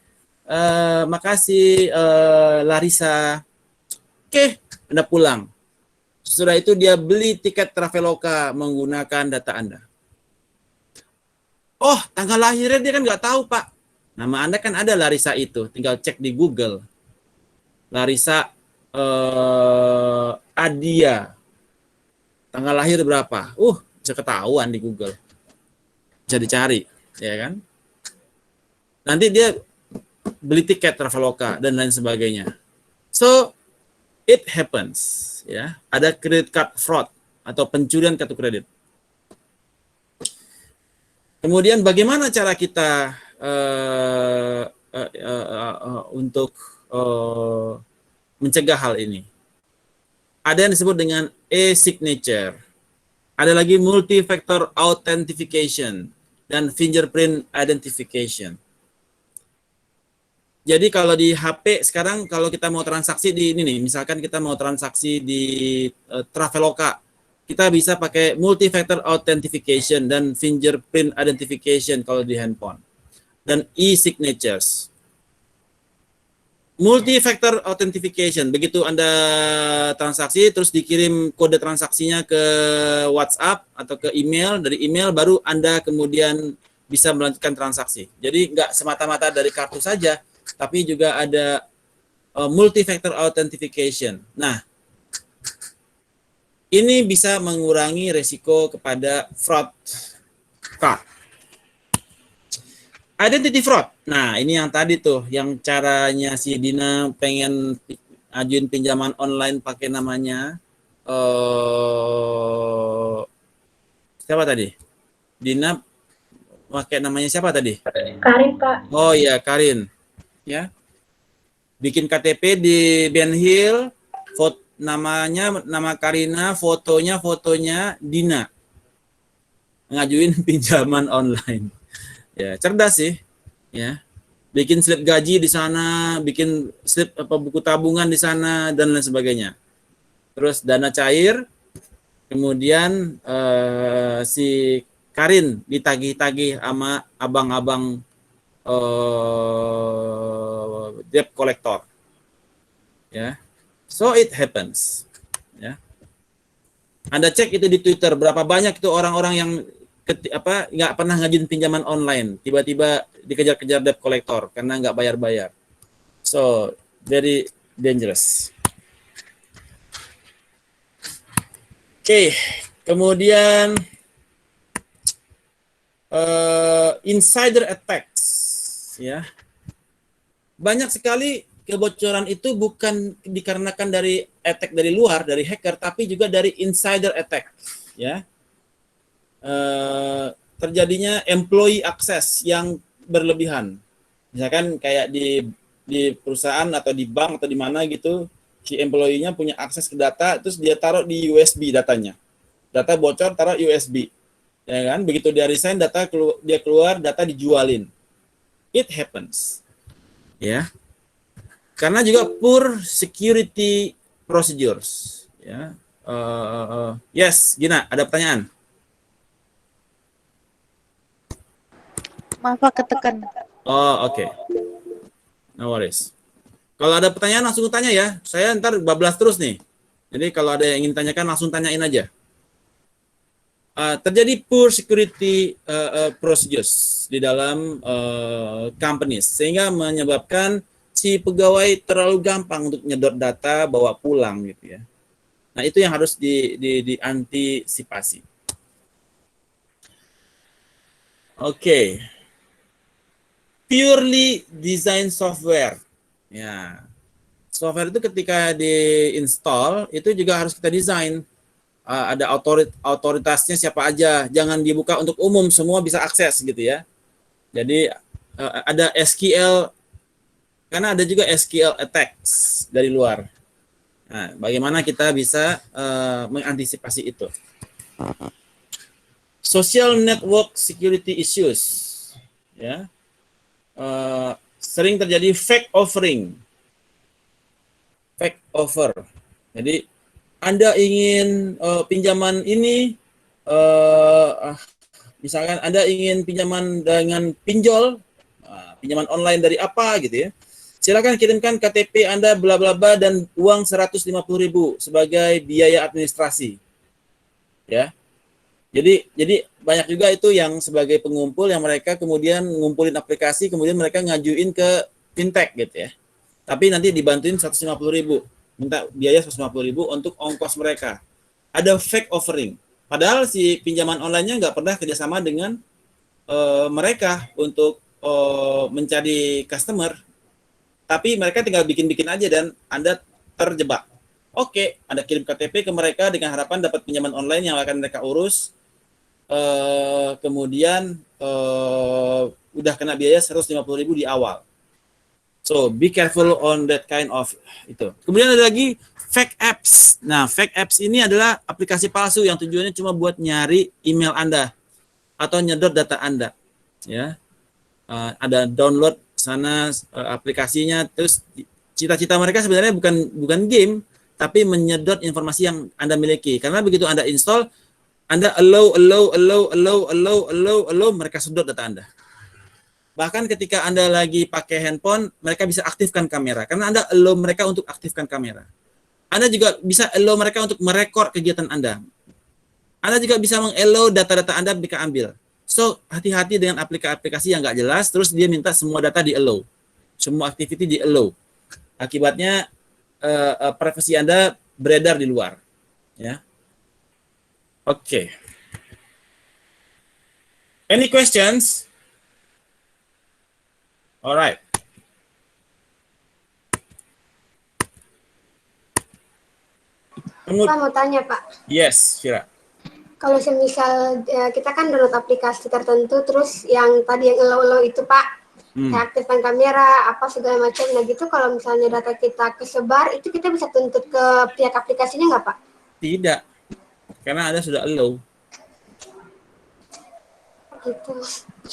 Larissa. Oke, Anda pulang. Setelah itu dia beli tiket Traveloka menggunakan data Anda. Tanggal lahirnya dia kan nggak tahu, Pak. Nama Anda kan ada Larissa itu, tinggal cek di Google. Larissa Adia. Tanggal lahir berapa? Bisa ketahuan di Google. Bisa dicari, ya kan? Nanti dia beli tiket Traveloka dan lain sebagainya. So, it happens, ya. Ada credit card fraud atau pencurian kartu kredit. Kemudian bagaimana cara kita untuk mencegah hal ini? Ada yang disebut dengan e-signature. Ada lagi multi-factor authentication dan fingerprint identification. Jadi kalau di HP sekarang kalau kita mau transaksi di ini nih, misalkan kita mau transaksi di Traveloka, kita bisa pakai multi-factor authentication dan fingerprint identification kalau di handphone. Dan e-signatures. Multi-factor authentication, begitu Anda transaksi, terus dikirim kode transaksinya ke WhatsApp atau ke email, dari email baru Anda kemudian bisa melanjutkan transaksi. Jadi nggak semata-mata dari kartu saja, tapi juga ada multi-factor authentication. Nah, ini bisa mengurangi resiko kepada fraud card. Identity fraud. Nah, ini yang tadi tuh, yang caranya si Dina pengen ajuin pinjaman online pakai namanya siapa tadi? Dina pakai namanya siapa tadi? Karin, Pak. Oh iya, Karin. Ya. Bikin KTP di Ben Hill, namanya nama Karina, fotonya Dina. Ngajuin pinjaman online. Ya, cerdas sih, ya. Bikin slip gaji di sana, bikin slip buku tabungan di sana dan lain sebagainya. Terus dana cair, kemudian si Karin ditagih-tagih sama abang-abang debt collector. Ya. So it happens. Ya. Anda cek itu di Twitter, berapa banyak itu orang-orang yang nggak pernah ngajuin pinjaman online, tiba-tiba dikejar-kejar debt collector karena nggak bayar-bayar. So very dangerous. Oke, kemudian insider attacks, ya. Banyak sekali kebocoran itu bukan dikarenakan dari attack dari luar, dari hacker, tapi juga dari insider attack, ya. Terjadinya employee access yang berlebihan. Misalkan kayak di perusahaan atau di bank atau di mana gitu, si employee-nya punya akses ke data, terus dia taruh di USB datanya. Data bocor, taruh USB. Ya kan? Begitu dia resign, dia keluar, data dijualin. It happens. Ya. Karena juga poor security procedures. Ya. Yes, Gina, ada pertanyaan? Maaf Pak, ketekan. Oh, oke. No worries. Kalau ada pertanyaan langsung tanya ya. Saya ntar bablas terus nih. Jadi kalau ada yang ingin tanyakan langsung tanyain aja. terjadi poor security procedures di dalam companies, sehingga menyebabkan si pegawai terlalu gampang untuk nyedot data bawa pulang gitu ya. Nah, itu yang harus diantisipasi. Oke. Purely design software. Ya. Software itu ketika di-install itu juga harus kita desain. Ada otoritasnya siapa aja, jangan dibuka untuk umum, semua bisa akses gitu ya. Jadi ada SQL, karena ada juga SQL attacks dari luar. Nah, bagaimana kita bisa mengantisipasi itu? Social network security issues, ya, sering terjadi fake offering, fake offer. Jadi Anda ingin pinjaman ini, misalkan Anda ingin pinjaman dengan pinjol, pinjaman online dari apa gitu ya. Silakan kirimkan KTP Anda bla bla bla dan uang 150.000 sebagai biaya administrasi. Ya. Jadi banyak juga itu yang sebagai pengumpul yang mereka kemudian ngumpulin aplikasi, kemudian mereka ngajuin ke fintech gitu ya. Tapi nanti dibantuin 150.000, minta biaya 150.000 untuk ongkos mereka. Ada fake offering. Padahal si pinjaman online-nya nggak pernah kerjasama dengan mereka untuk mencari customer. Tapi mereka tinggal bikin-bikin aja dan Anda terjebak. Oke, Anda kirim KTP ke mereka dengan harapan dapat pinjaman online yang akan mereka urus. Kemudian udah kena biaya 150.000 di awal. So be careful on that kind of itu. Kemudian ada lagi fake apps. Nah, fake apps ini adalah aplikasi palsu yang tujuannya cuma buat nyari email Anda atau nyedot data Anda. Ya, ada download sana aplikasinya. Terus cita-cita mereka sebenarnya bukan game, tapi menyedot informasi yang Anda miliki. Karena begitu Anda install, Anda allow, mereka sedot data Anda. Bahkan ketika Anda lagi pakai handphone, mereka bisa aktifkan kamera. Karena Anda allow mereka untuk aktifkan kamera. Anda juga bisa allow mereka untuk merekod kegiatan Anda. Anda juga bisa meng-allow data-data Anda mereka ambil. So, hati-hati dengan aplikasi yang nggak jelas, terus dia minta semua data di-allow. Semua activity di-allow. Akibatnya, privasi Anda beredar di luar. Ya. Oke. Any questions? Alright. Pak mau tanya Pak. Yes, Syira. Kalau semisal kita kan download aplikasi tertentu, terus yang tadi yang elo-elo itu Pak, saya aktifkan kamera, apa segala macam, nah gitu kalau misalnya data kita kesebar, itu kita bisa tuntut ke pihak aplikasinya nggak Pak? Tidak, karena Anda sudah allow. Gitu.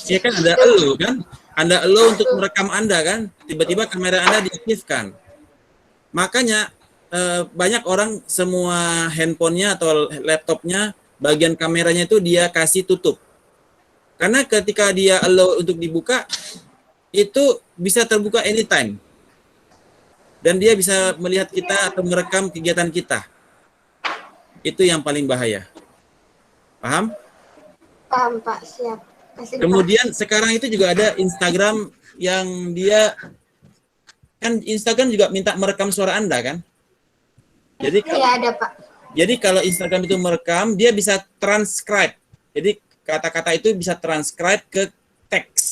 Iya kan ada allow kan? Anda allow untuk merekam Anda kan? Tiba-tiba kamera Anda diaktifkan. Makanya banyak orang semua handphonenya atau laptopnya bagian kameranya itu dia kasih tutup. Karena ketika dia allow untuk dibuka, itu bisa terbuka anytime. Dan dia bisa melihat kita atau merekam kegiatan kita. Itu yang paling bahaya. Paham? Paham Pak, siap. Kemudian sekarang itu juga ada Instagram yang dia, kan Instagram juga minta merekam suara Anda kan? Jadi ya ada Pak. Jadi kalau Instagram itu merekam, dia bisa transcribe. Jadi kata-kata itu bisa transcribe ke teks.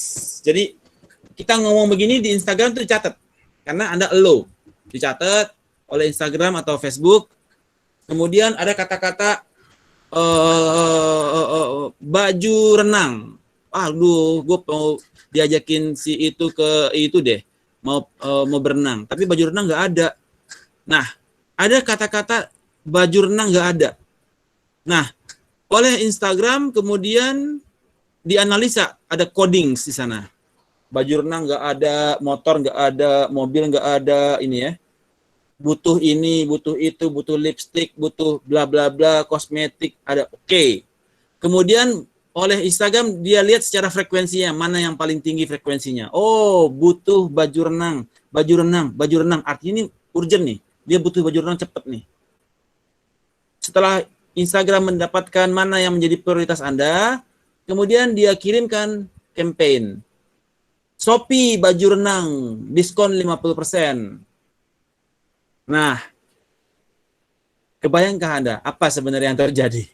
Jadi kita ngomong begini di Instagram itu dicatat. Karena Anda allow. Dicatat oleh Instagram atau Facebook. Kemudian ada kata-kata baju renang. Aduh, gue mau diajakin si itu ke itu deh. Mau berenang. Tapi baju renang nggak ada. Nah, ada kata-kata baju renang nggak ada. Nah, oleh Instagram kemudian dianalisa, ada coding di sana. Baju renang nggak ada, motor nggak ada, mobil nggak ada, ini ya. Butuh ini, butuh itu, butuh lipstick, butuh bla bla bla, kosmetik, ada. Oke. Kemudian oleh Instagram dia lihat secara frekuensinya, mana yang paling tinggi frekuensinya. Oh, butuh baju renang, baju renang, baju renang. Artinya ini urgent nih. Dia butuh baju renang cepet nih. Setelah Instagram mendapatkan mana yang menjadi prioritas Anda, kemudian dia kirimkan campaign. Shopee baju renang, diskon 50%. Nah, kebayangkah Anda apa sebenarnya yang terjadi?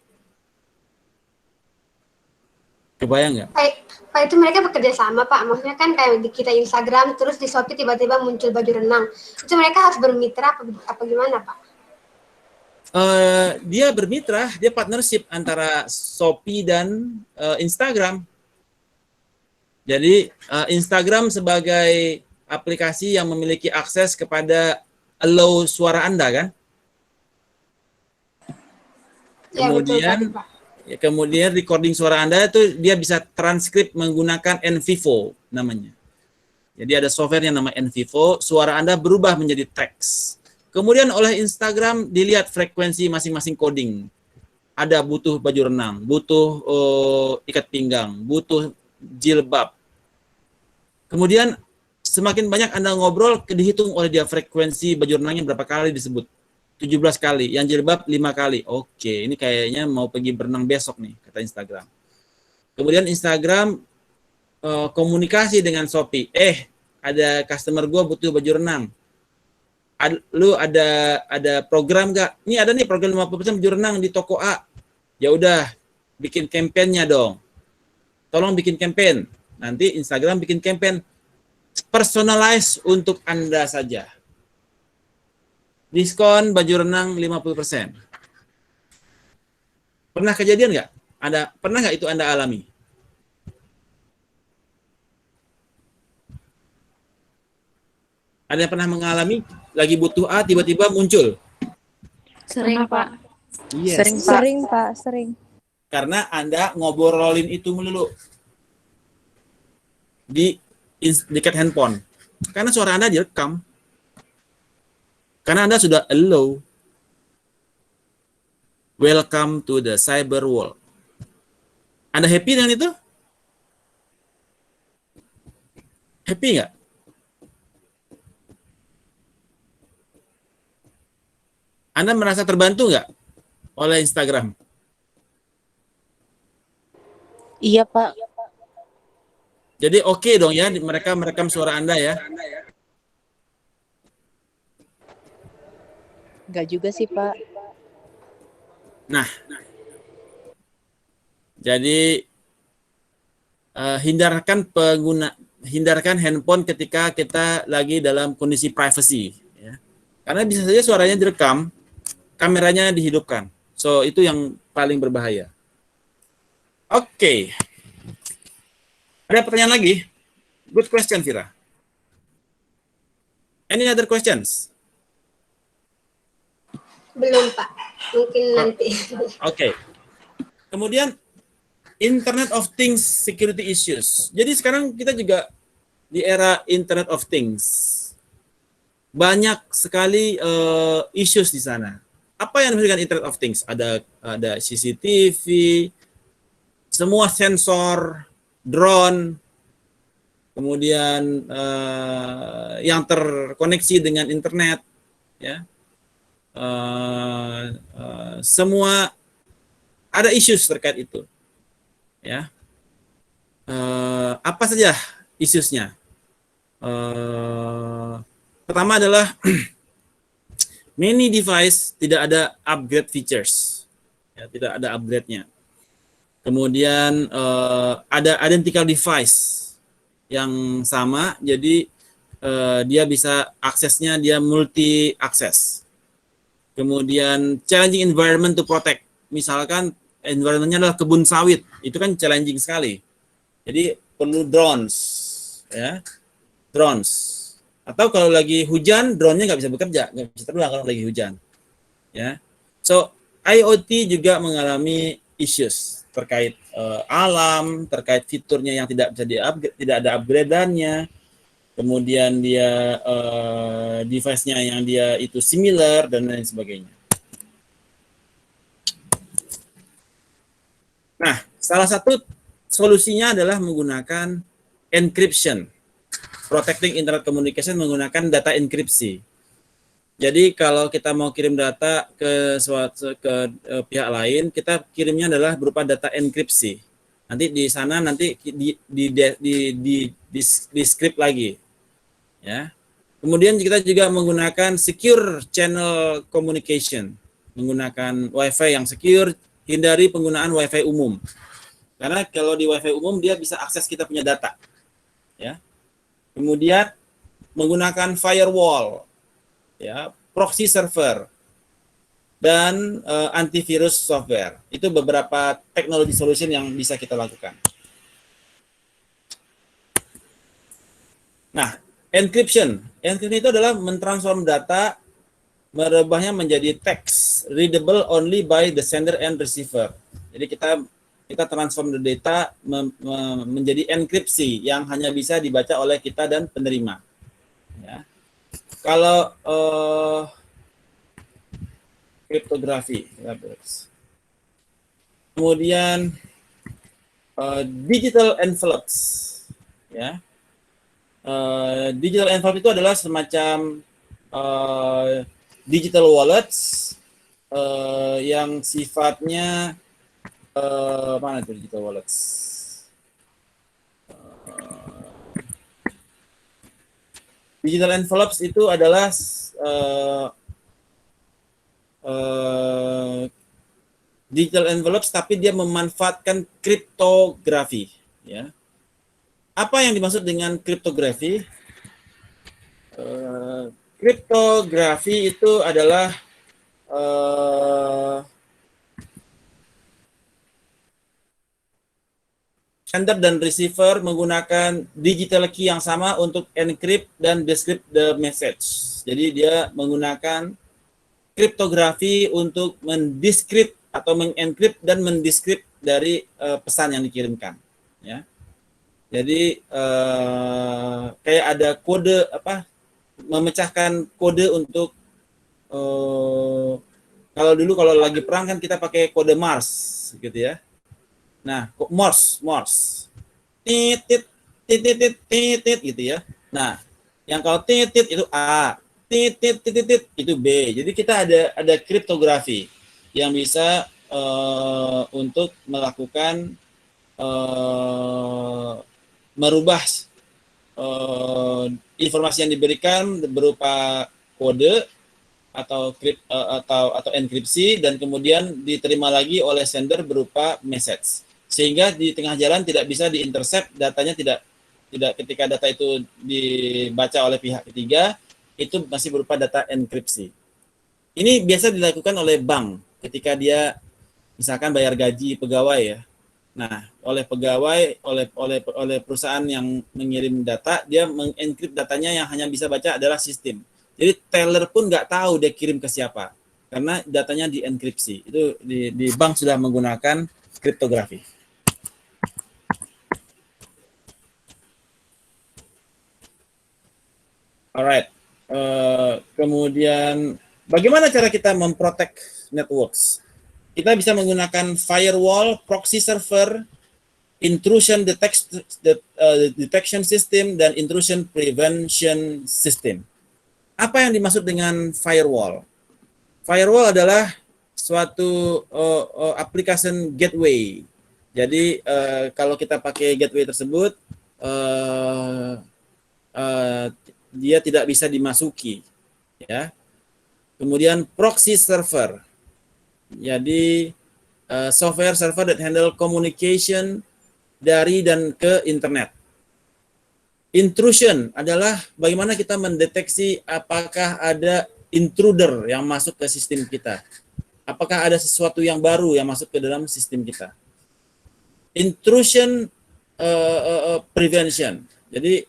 Kebayang nggak? Pak, itu mereka bekerja sama, Pak. Maksudnya kan kayak di kita Instagram, terus di Shopee tiba-tiba muncul baju renang. Itu mereka harus bermitra apa gimana, Pak? Dia bermitra, dia partnership antara Shopee dan Instagram. Jadi Instagram sebagai aplikasi yang memiliki akses kepada allow suara Anda kan. Ya, betul Kemudian tadi, Pak. kemudian recording suara Anda itu dia bisa transkrip menggunakan NVivo namanya. Jadi ada software yang nama NVivo, suara Anda berubah menjadi teks. Kemudian oleh Instagram dilihat frekuensi masing-masing coding. Ada butuh baju renang, butuh ikat pinggang, butuh jilbab. Kemudian semakin banyak Anda ngobrol, dihitung oleh dia frekuensi baju renangnya berapa kali disebut. 17 kali, yang jilbab 5 kali. Oke, ini kayaknya mau pergi berenang besok nih, kata Instagram. Kemudian Instagram komunikasi dengan Shopee. Ada customer gue butuh baju renang. Lu ada program nggak? Ini ada nih program 50% baju renang di toko A. Ya udah, bikin campaign-nya dong. Tolong bikin campaign. Nanti Instagram bikin campaign personalize untuk Anda saja. Diskon baju renang 50%. Pernah kejadian nggak? Pernah nggak itu Anda alami? Ada yang pernah mengalami lagi butuh A tiba-tiba muncul? Sering, Pak. Yes. Sering, Pak. Sering, Pak, sering. Karena Anda ngobrolin itu melulu di dekat handphone. Karena suara Anda direkam. Karena Anda sudah allow. Welcome to the cyber world. Anda happy dengan itu? Happy nggak? Anda merasa terbantu nggak oleh Instagram? Iya, Pak. Jadi oke dong ya, mereka merekam suara Anda ya. Enggak juga sih, Pak. Nah, jadi hindarkan handphone ketika kita lagi dalam kondisi privacy. Ya. Karena bisa saja suaranya direkam, kameranya dihidupkan. So, itu yang paling berbahaya. Oke. Ada pertanyaan lagi? Good question, Vira. Any other questions? Belum, Pak. Mungkin nanti. Oke. Kemudian, Internet of Things security issues. Jadi sekarang kita juga di era Internet of Things. Banyak sekali issues di sana. Apa yang disebut dengan Internet of Things? Ada CCTV, semua sensor, drone, kemudian yang terkoneksi dengan internet, ya, semua ada issues terkait itu, ya. Apa saja issues-nya? Pertama adalah many device tidak ada upgrade features, ya, tidak ada upgrade-nya. Kemudian ada identical device yang sama, jadi dia bisa aksesnya dia multi akses. Kemudian challenging environment to protect. Misalkan environment-nya adalah kebun sawit, itu kan challenging sekali. Jadi perlu drones, ya, drones. Atau kalau lagi hujan, drone-nya nggak bisa bekerja, nggak bisa terbang kalau lagi hujan, ya. So IoT juga mengalami issues terkait alam, terkait fiturnya yang tidak bisa di-upgrade, tidak ada upgrade-annya. Kemudian dia device-nya yang dia itu similar dan lain sebagainya. Nah, salah satu solusinya adalah menggunakan encryption. Protecting internet communication menggunakan data enkripsi. Jadi kalau kita mau kirim data ke pihak lain, kita kirimnya adalah berupa data enkripsi. Nanti di sana nanti di script lagi, ya. Kemudian kita juga menggunakan secure channel communication, menggunakan WiFi yang secure, hindari penggunaan WiFi umum. Karena kalau di WiFi umum dia bisa akses kita punya data, ya. Kemudian menggunakan firewall, ya, proxy server, dan antivirus software. Itu beberapa teknologi solution yang bisa kita lakukan. Nah, encryption. Encryption itu adalah mentransform data, merubahnya menjadi teks, readable only by the sender and receiver. Jadi kita transform the data menjadi enkripsi yang hanya bisa dibaca oleh kita dan penerima. Ya. Kalau kriptografi, kemudian digital envelopes, ya. Digital envelope itu adalah semacam digital wallets yang sifatnya mana itu digital wallets? Digital envelopes itu adalah digital envelopes tapi dia memanfaatkan kriptografi, ya. Apa yang dimaksud dengan kriptografi? Kriptografi itu adalah sender dan receiver menggunakan digital key yang sama untuk encrypt dan decrypt the message. Jadi dia menggunakan kriptografi untuk mendeskrip atau mengencrypt dan mendeskrip dari pesan yang dikirimkan, ya. Jadi kayak ada kode memecahkan kode untuk kalau dulu kalau lagi perang kan kita pakai kode Morse gitu ya. Nah, Morse. Tit gitu ya. Nah, yang kalau tit itu A, tit itu B. Jadi kita ada kriptografi yang bisa untuk melakukan merubah informasi yang diberikan berupa kode atau enkripsi dan kemudian diterima lagi oleh sender berupa message, sehingga di tengah jalan tidak bisa diintercept datanya, tidak ketika data itu dibaca oleh pihak ketiga itu masih berupa data enkripsi. Ini biasa dilakukan oleh bank ketika dia misalkan bayar gaji pegawai, ya. Nah, oleh pegawai, oleh perusahaan yang mengirim data, dia mengencrypt datanya yang hanya bisa baca adalah sistem. Jadi teller pun nggak tahu dia kirim ke siapa, karena datanya dienkripsi. Itu di bank sudah menggunakan kriptografi. Alright. Kemudian bagaimana cara kita memprotek networks? Kita bisa menggunakan firewall, proxy server, intrusion detection system, dan intrusion prevention system. Apa yang dimaksud dengan firewall? Firewall adalah suatu application gateway. Jadi kalau kita pakai gateway tersebut, dia tidak bisa dimasuki, ya. Kemudian proxy server. Jadi software server that handle communication dari dan ke internet. Intrusion adalah bagaimana kita mendeteksi apakah ada intruder yang masuk ke sistem kita. Apakah ada sesuatu yang baru yang masuk ke dalam sistem kita. Intrusion prevention. Jadi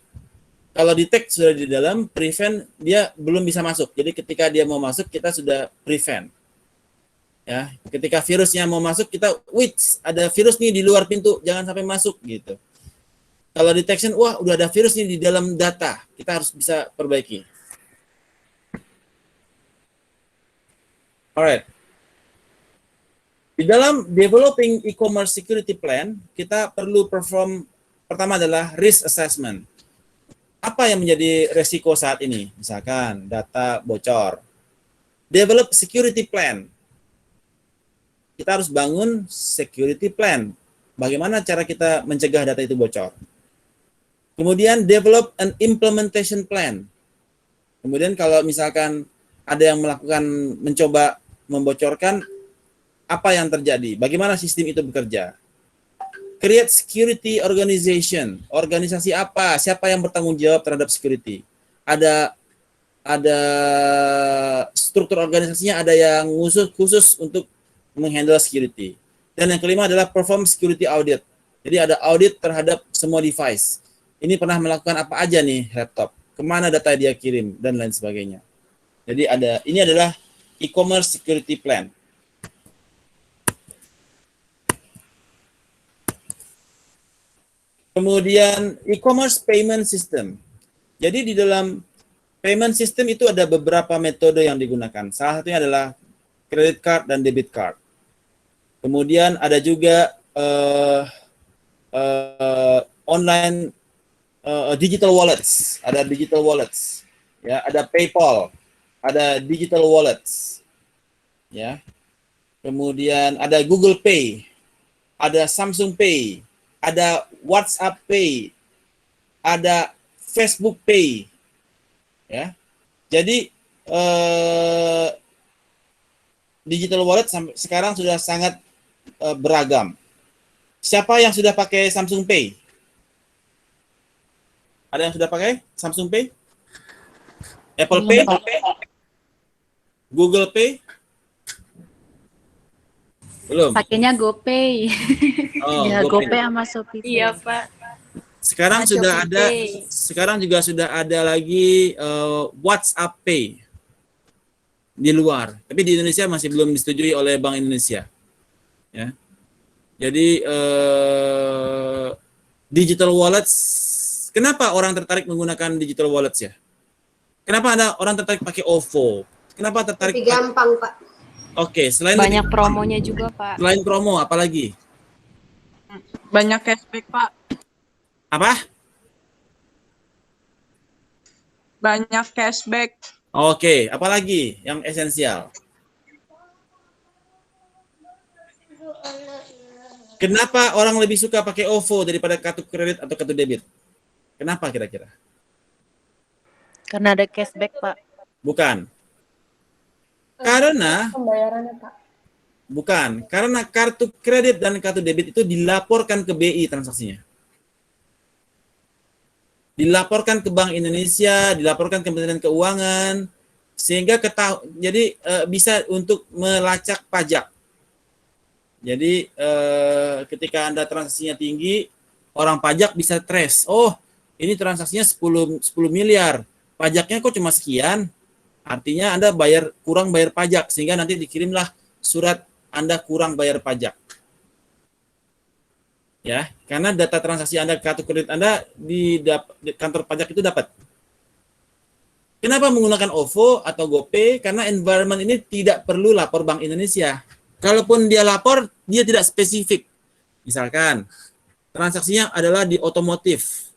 kalau detect sudah di dalam, prevent dia belum bisa masuk. Jadi ketika dia mau masuk kita sudah prevent. Ya, ketika virusnya mau masuk kita, wait, ada virus nih di luar pintu, jangan sampai masuk gitu. Kalau detection, wah udah ada virus nih di dalam data, kita harus bisa perbaiki. Alright. Di dalam developing e-commerce security plan, kita perlu perform, pertama adalah risk assessment. Apa yang menjadi resiko saat ini? Misalkan data bocor, Develop security plan. Kita harus bangun security plan. Bagaimana cara kita mencegah data itu bocor. Kemudian develop an implementation plan. Kemudian kalau misalkan ada yang mencoba membocorkan, apa yang terjadi? Bagaimana sistem itu bekerja? Create security organization. Organisasi apa? Siapa yang bertanggung jawab terhadap security? Ada struktur organisasinya, ada yang khusus untuk menghandle security. Dan yang kelima adalah perform security audit. Jadi ada audit terhadap semua device. Ini pernah melakukan apa aja nih laptop? Kemana data dia kirim dan lain sebagainya. Jadi ini adalah e-commerce security plan. Kemudian e-commerce payment system. Jadi di dalam payment system itu ada beberapa metode yang digunakan. Salah satunya adalah credit card dan debit card. Kemudian ada juga online digital wallets, ada digital wallets, ya, ada PayPal, ada digital wallets, ya. Kemudian ada Google Pay, ada Samsung Pay, ada WhatsApp Pay, ada Facebook Pay, ya. Jadi digital wallet sekarang sudah sangat beragam. Siapa yang sudah pakai Samsung Pay? Ada yang sudah pakai Samsung Pay? Apple Pay? Google Pay? Belum. Pakainya GoPay. Oh, Ya, GoPay. GoPay sama Shopee. Iya, Pak. Sekarang Nah, sudah Shopee ada, Pay. sekarang juga sudah ada lagi WhatsApp Pay di luar. Tapi di Indonesia masih belum disetujui oleh Bank Indonesia. Ya. Jadi digital wallets, kenapa orang tertarik menggunakan digital wallets ya? Kenapa ada orang tertarik pakai OVO? Kenapa tertarik? Lebih gampang, Pak. Oke, selain Banyak promonya juga, Pak. selain promo, apalagi? Banyak cashback, Pak. Apa? Banyak cashback. Oke, apalagi yang esensial? Kenapa orang lebih suka pakai OVO daripada kartu kredit atau kartu debit? Kenapa kira-kira? Karena ada cashback, Pak. Bukan. Karena Pembayarannya, Pak. bukan, karena kartu kredit dan kartu debit itu dilaporkan ke BI transaksinya. Dilaporkan ke Bank Indonesia, dilaporkan ke Kementerian Keuangan, sehingga jadi bisa untuk melacak pajak. Jadi ketika Anda transaksinya tinggi, orang pajak bisa trace. Oh, ini transaksinya 10 miliar. Pajaknya kok cuma sekian? Artinya Anda kurang bayar pajak, sehingga nanti dikirimlah surat Anda kurang bayar pajak. Ya, karena data transaksi Anda, kartu kredit Anda di kantor pajak itu dapat. Kenapa menggunakan OVO atau GoPay? Karena environment ini tidak perlu lapor Bank Indonesia. Kalaupun dia lapor, dia tidak spesifik. Misalkan, transaksinya adalah di otomotif.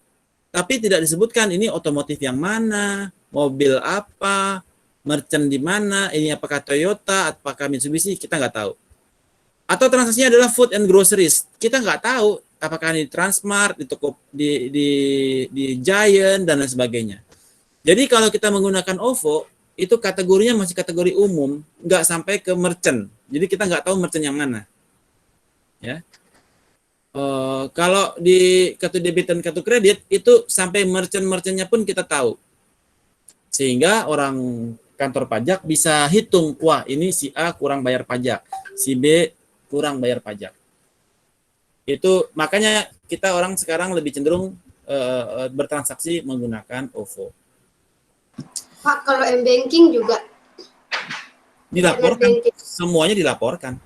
Tapi tidak disebutkan ini otomotif yang mana, mobil apa, merchant di mana, ini apakah Toyota, apakah Mitsubishi, kita nggak tahu. Atau transaksinya adalah food and groceries. Kita nggak tahu apakah ini Transmart, di toko di Giant, dan lain sebagainya. Jadi kalau kita menggunakan OVO, itu kategorinya masih kategori umum, nggak sampai ke merchant. Jadi kita nggak tahu merchant yang mana. Ya. Kalau di kartu debit dan kartu kredit, itu sampai merchant-merchantnya pun kita tahu. Sehingga orang kantor pajak bisa hitung, wah ini si A kurang bayar pajak, si B kurang bayar pajak. Itu makanya kita orang sekarang lebih cenderung bertransaksi menggunakan OVO. Pak, kalau M-Banking juga Dilaporkan, M-Banking. semuanya dilaporkan.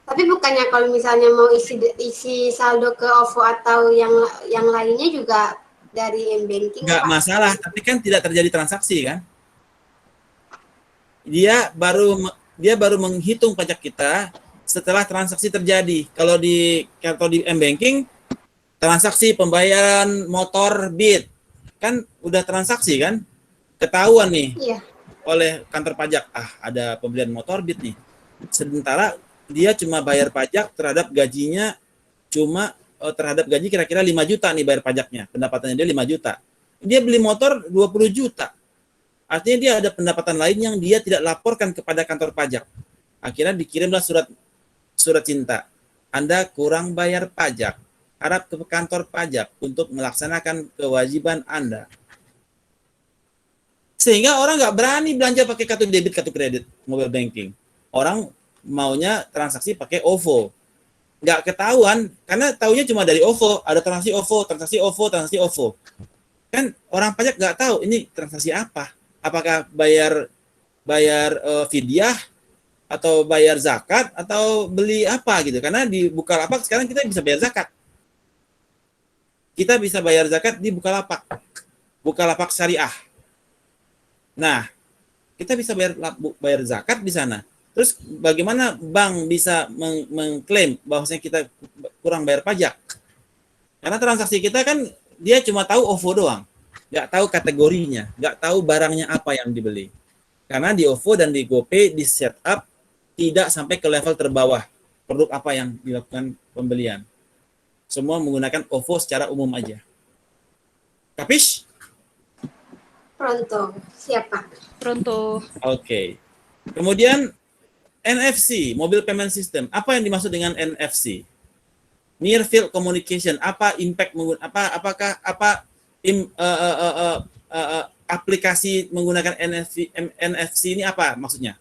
Tapi bukannya kalau misalnya mau isi saldo ke OVO atau yang lainnya juga dari M-Banking, Nggak Pak? masalah, tapi kan tidak terjadi transaksi kan? Dia baru menghitung pajak kita setelah transaksi terjadi. Kalau di M-Banking, transaksi pembayaran motor Beat kan udah transaksi kan? Ketahuan nih. Iya. oleh kantor pajak, ada pembelian motor Beat nih. Sementara dia cuma bayar pajak terhadap gajinya cuma terhadap gaji kira-kira 5 juta nih bayar pajaknya. Pendapatannya dia 5 juta. Dia beli motor 20 juta. Artinya dia ada pendapatan lain yang dia tidak laporkan kepada kantor pajak. Akhirnya dikirimlah surat cinta. Anda kurang bayar pajak. Harap ke kantor pajak untuk melaksanakan kewajiban Anda. Sehingga orang nggak berani belanja pakai kartu debit, kartu kredit, mobile banking. Orang maunya transaksi pakai OVO. Nggak ketahuan, karena taunya cuma dari OVO. Ada transaksi OVO, transaksi OVO, transaksi OVO. Kan orang pajak nggak tahu ini transaksi apa. Apakah bayar fidyah, atau bayar zakat, atau beli apa gitu. Karena di Bukalapak sekarang kita bisa bayar zakat. Kita bisa bayar zakat di Bukalapak. Bukalapak Syariah. Nah, kita bisa bayar zakat di sana. Terus bagaimana bank bisa mengklaim bahwasanya kita kurang bayar pajak? Karena transaksi kita kan dia cuma tahu OVO doang. Nggak tahu kategorinya, nggak tahu barangnya apa yang dibeli. Karena di OVO dan di GoPay di setup tidak sampai ke level terbawah produk apa yang dilakukan pembelian. Semua menggunakan OVO secara umum aja. Kapis? Pronto, siap Pak. Pronto. Oke. Kemudian NFC, Mobile Payment System. Apa yang dimaksud dengan NFC? Near Field Communication. Apa impact aplikasi menggunakan NFC ini apa maksudnya?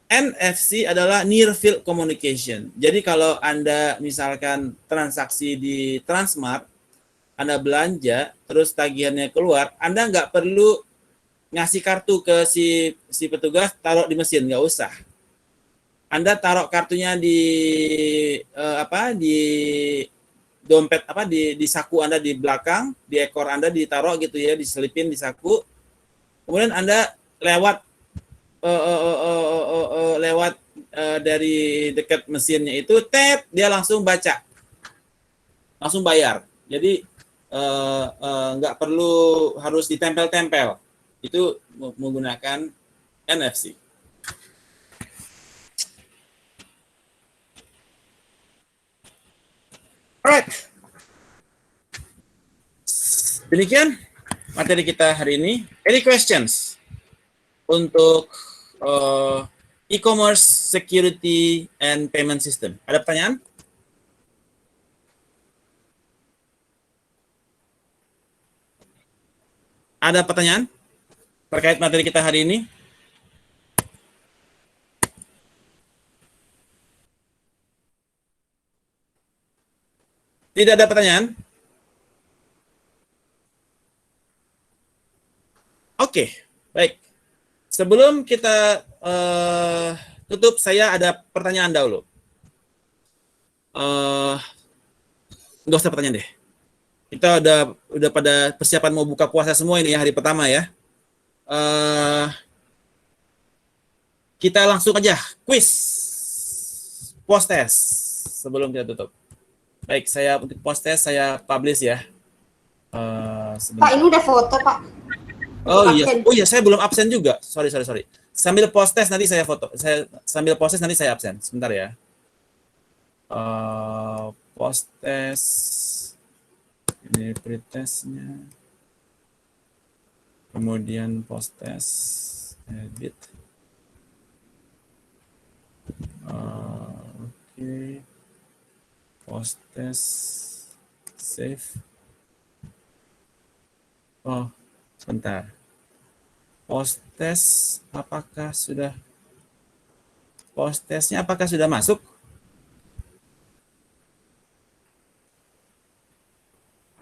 NFC adalah Near Field Communication. Jadi kalau Anda misalkan transaksi di Transmart, Anda belanja, terus tagihannya keluar, Anda nggak perlu ngasih kartu ke si petugas, taruh di mesin, nggak usah. Anda taruh kartunya di di dompet di saku Anda di belakang, di ekor Anda ditaruh gitu ya, diselipin di saku. Kemudian Anda lewat dari dekat mesinnya itu, dia langsung baca, langsung bayar. Jadi nggak perlu harus ditempel-tempel. Itu menggunakan NFC. Alright. Demikian materi kita hari ini. Any questions untuk e-commerce, security, and payment system? Ada pertanyaan? Ada pertanyaan terkait materi kita hari ini? Tidak ada pertanyaan? Oke, baik. Sebelum kita tutup, saya ada pertanyaan dahulu. Nggak usah pertanyaan deh. Kita udah pada persiapan mau buka puasa semua ini ya, hari pertama ya. Kita langsung aja quiz post test sebelum kita tutup. Baik, saya untuk post test saya publish ya. Pak, ini udah foto Pak. Oh iya, saya belum absen juga. Sorry. Sambil post test nanti saya foto. Sambil post test nanti saya absen. Sebentar ya. Post test. Ini pretestnya. Kemudian post test. Edit. Oke. Post test. Save. Oh, sebentar. Post test apakah sudah masuk?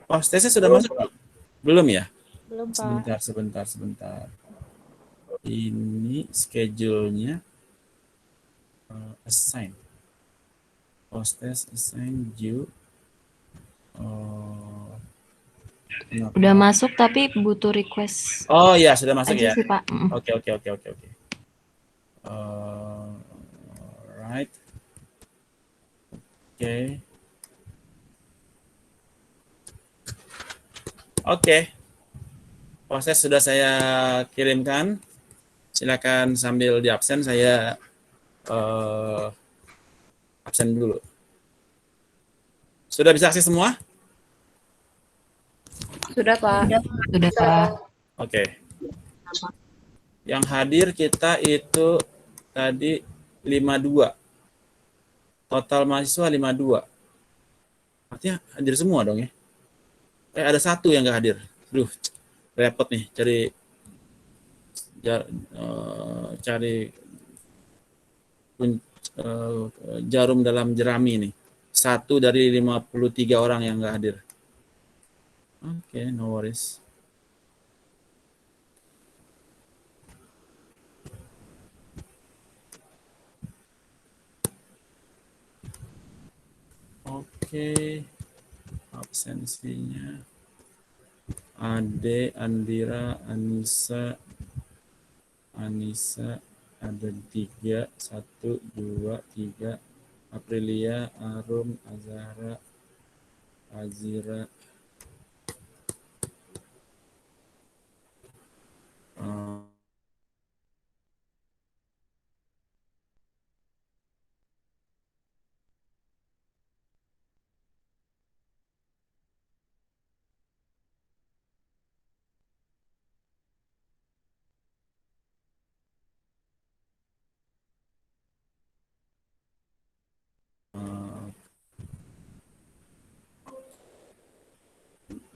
Post testnya sudah masuk? Belum ya? Belum, Pak. Sebentar. Ini schedule-nya assign. Post test assign due. Udah masuk tapi butuh request Oh ya, sudah masuk aja ya. sih, Pak. Oke. Alright. Oke. Proses sudah saya kirimkan. Silakan sambil di absen saya absen dulu. Sudah bisa akses semua? Sudah, Pak. Sudah, Pak. Oke. Yang hadir kita itu tadi 52. Total mahasiswa 52. Artinya hadir semua dong ya. Ada satu yang nggak hadir. Duh, repot nih cari jarum dalam jerami nih. 1 dari 53 orang yang nggak hadir. Oke, no worries. Oke, absensinya Ade, Andira, Anissa ada 3, 1, 2, 3. Aprilia, Arum, Azara, Azira,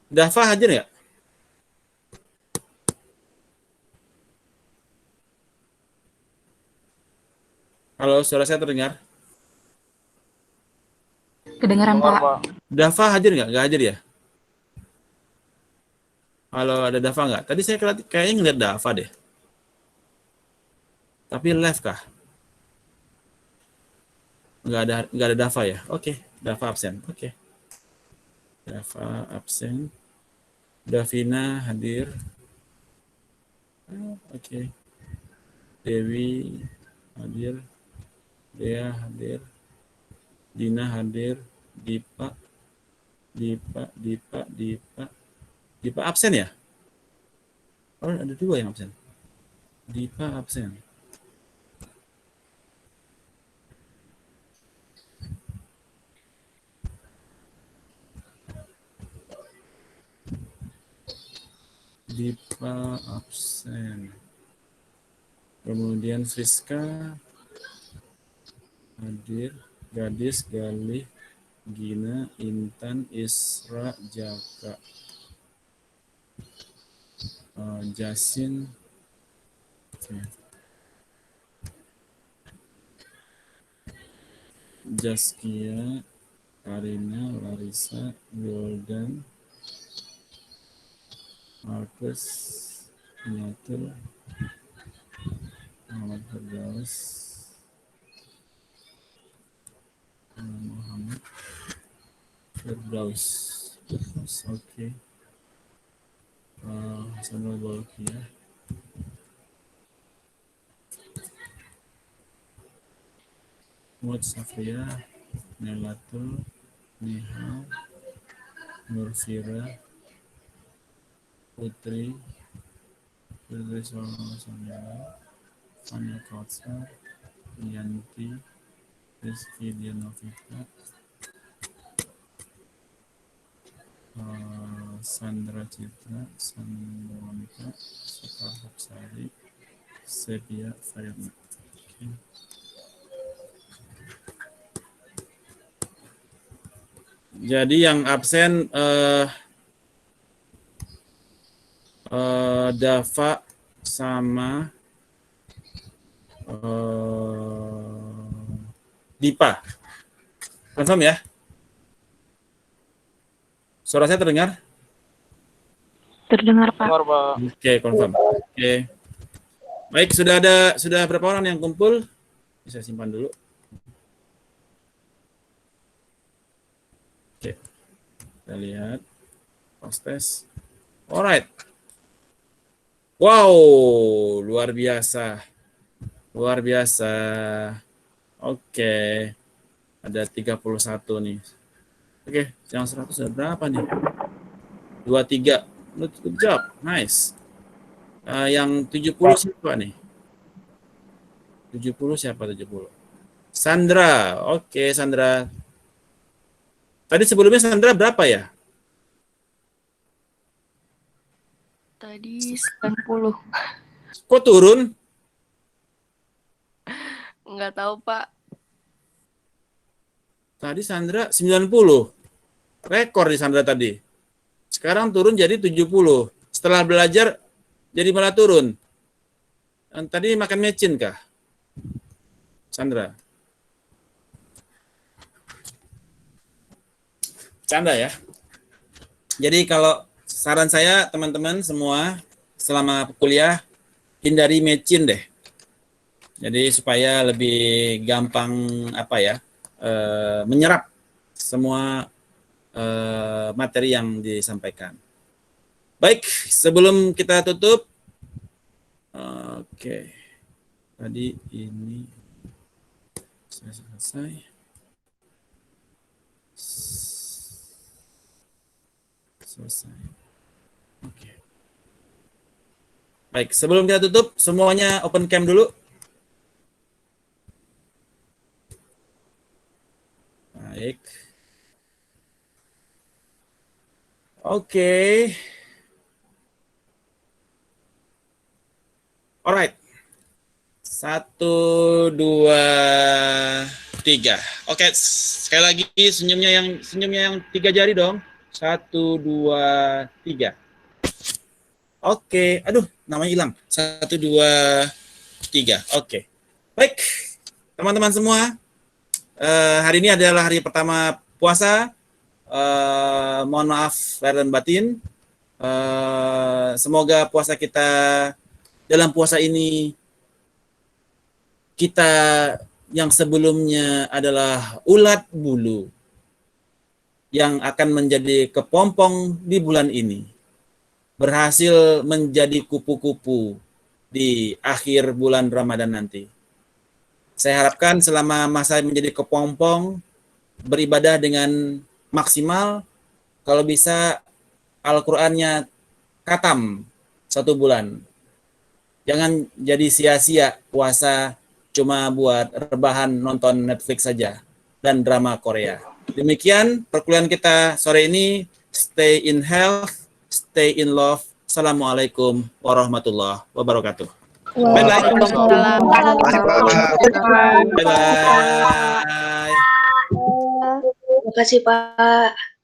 Dava hadir ya? Halo, suara saya terdengar? Kedengaran, Pak. Dava hadir nggak? Nggak hadir ya? Halo, ada Dava nggak? Tadi saya kayaknya ngeliat Dava deh. Tapi live kah? Nggak ada Dava ya? Oke, Dava absen. Oke. Dava absen. Davina hadir. Oke. Dewi hadir. Dea hadir. Dina hadir. Dipa absen ya? Oh, ada 2 yang absen. Dipa absen. Dipa absen. Kemudian Friska hadir. Gadis, Galih, Gina, Intan, Isra, Jaka, Jasin, Jaskia, Karina, Larissa, Goldan, Marcus, Natul, Muhammad Firdaus, Muhammad Firdaus. Oke. Hasanul Bolkiah. Muhammad Safria, Nelatul, Nihal, Nurfira, Putri, Putri Solomon, Fania Kautsar, Yanti, Rizky Dianovita, Sandra Citra, Sandra Monica, Sekar Hapsari, Sepia Fairna. Okay. Jadi yang absen Dava sama Dipa. Confirm ya? Suara saya terdengar? Terdengar, Pak. Oke, confirm. Oke. Baik, sudah berapa orang yang kumpul? Bisa simpan dulu. Oke. Kita lihat. Post test. Alright. Wow, luar biasa. Luar biasa. Oke. Ada 31 nih. Oke, yang 100 sudah berapa nih? 23. Good job. Nice. Yang 70 siapa nih? 70 siapa 70? Sandra. Oke, Sandra. Tadi sebelumnya Sandra berapa ya? Tadi 90. Kok turun? Nggak tahu, Pak. Tadi Sandra 90. Rekor di Sandra tadi. Sekarang turun jadi 70. Setelah belajar jadi malah turun. Tadi makan mecin kah? Sandra. Canda ya. Jadi kalau saran saya teman-teman semua selama kuliah hindari mecin deh. Jadi supaya lebih gampang menyerap semua materi yang disampaikan. Baik, sebelum kita tutup, oke. Tadi ini saya selesai. Selesai. Oke. Baik, sebelum kita tutup, semuanya open cam dulu. Baik. Oke. Alright. 1, 2, 3. Oke, sekali lagi senyumnya yang 3 jari dong. 1, 2, 3. Oke, aduh, namanya hilang. 1, 2, 3. Oke. Baik, teman-teman semua. Hari ini adalah hari pertama puasa. Mohon maaf lahir dan batin. Semoga puasa kita dalam puasa ini kita yang sebelumnya adalah ulat bulu yang akan menjadi kepompong di bulan ini berhasil menjadi kupu-kupu di akhir bulan Ramadan nanti. Saya harapkan selama masa menjadi kepompong beribadah dengan maksimal, kalau bisa Al-Qur'annya khatam 1 bulan. Jangan jadi sia-sia puasa cuma buat rebahan nonton Netflix saja dan drama Korea. Demikian perkuliahan kita sore ini. Stay in health, stay in love. Assalamualaikum warahmatullahi wabarakatuh. Bye-bye. Bye-bye. Terima kasih, Pak.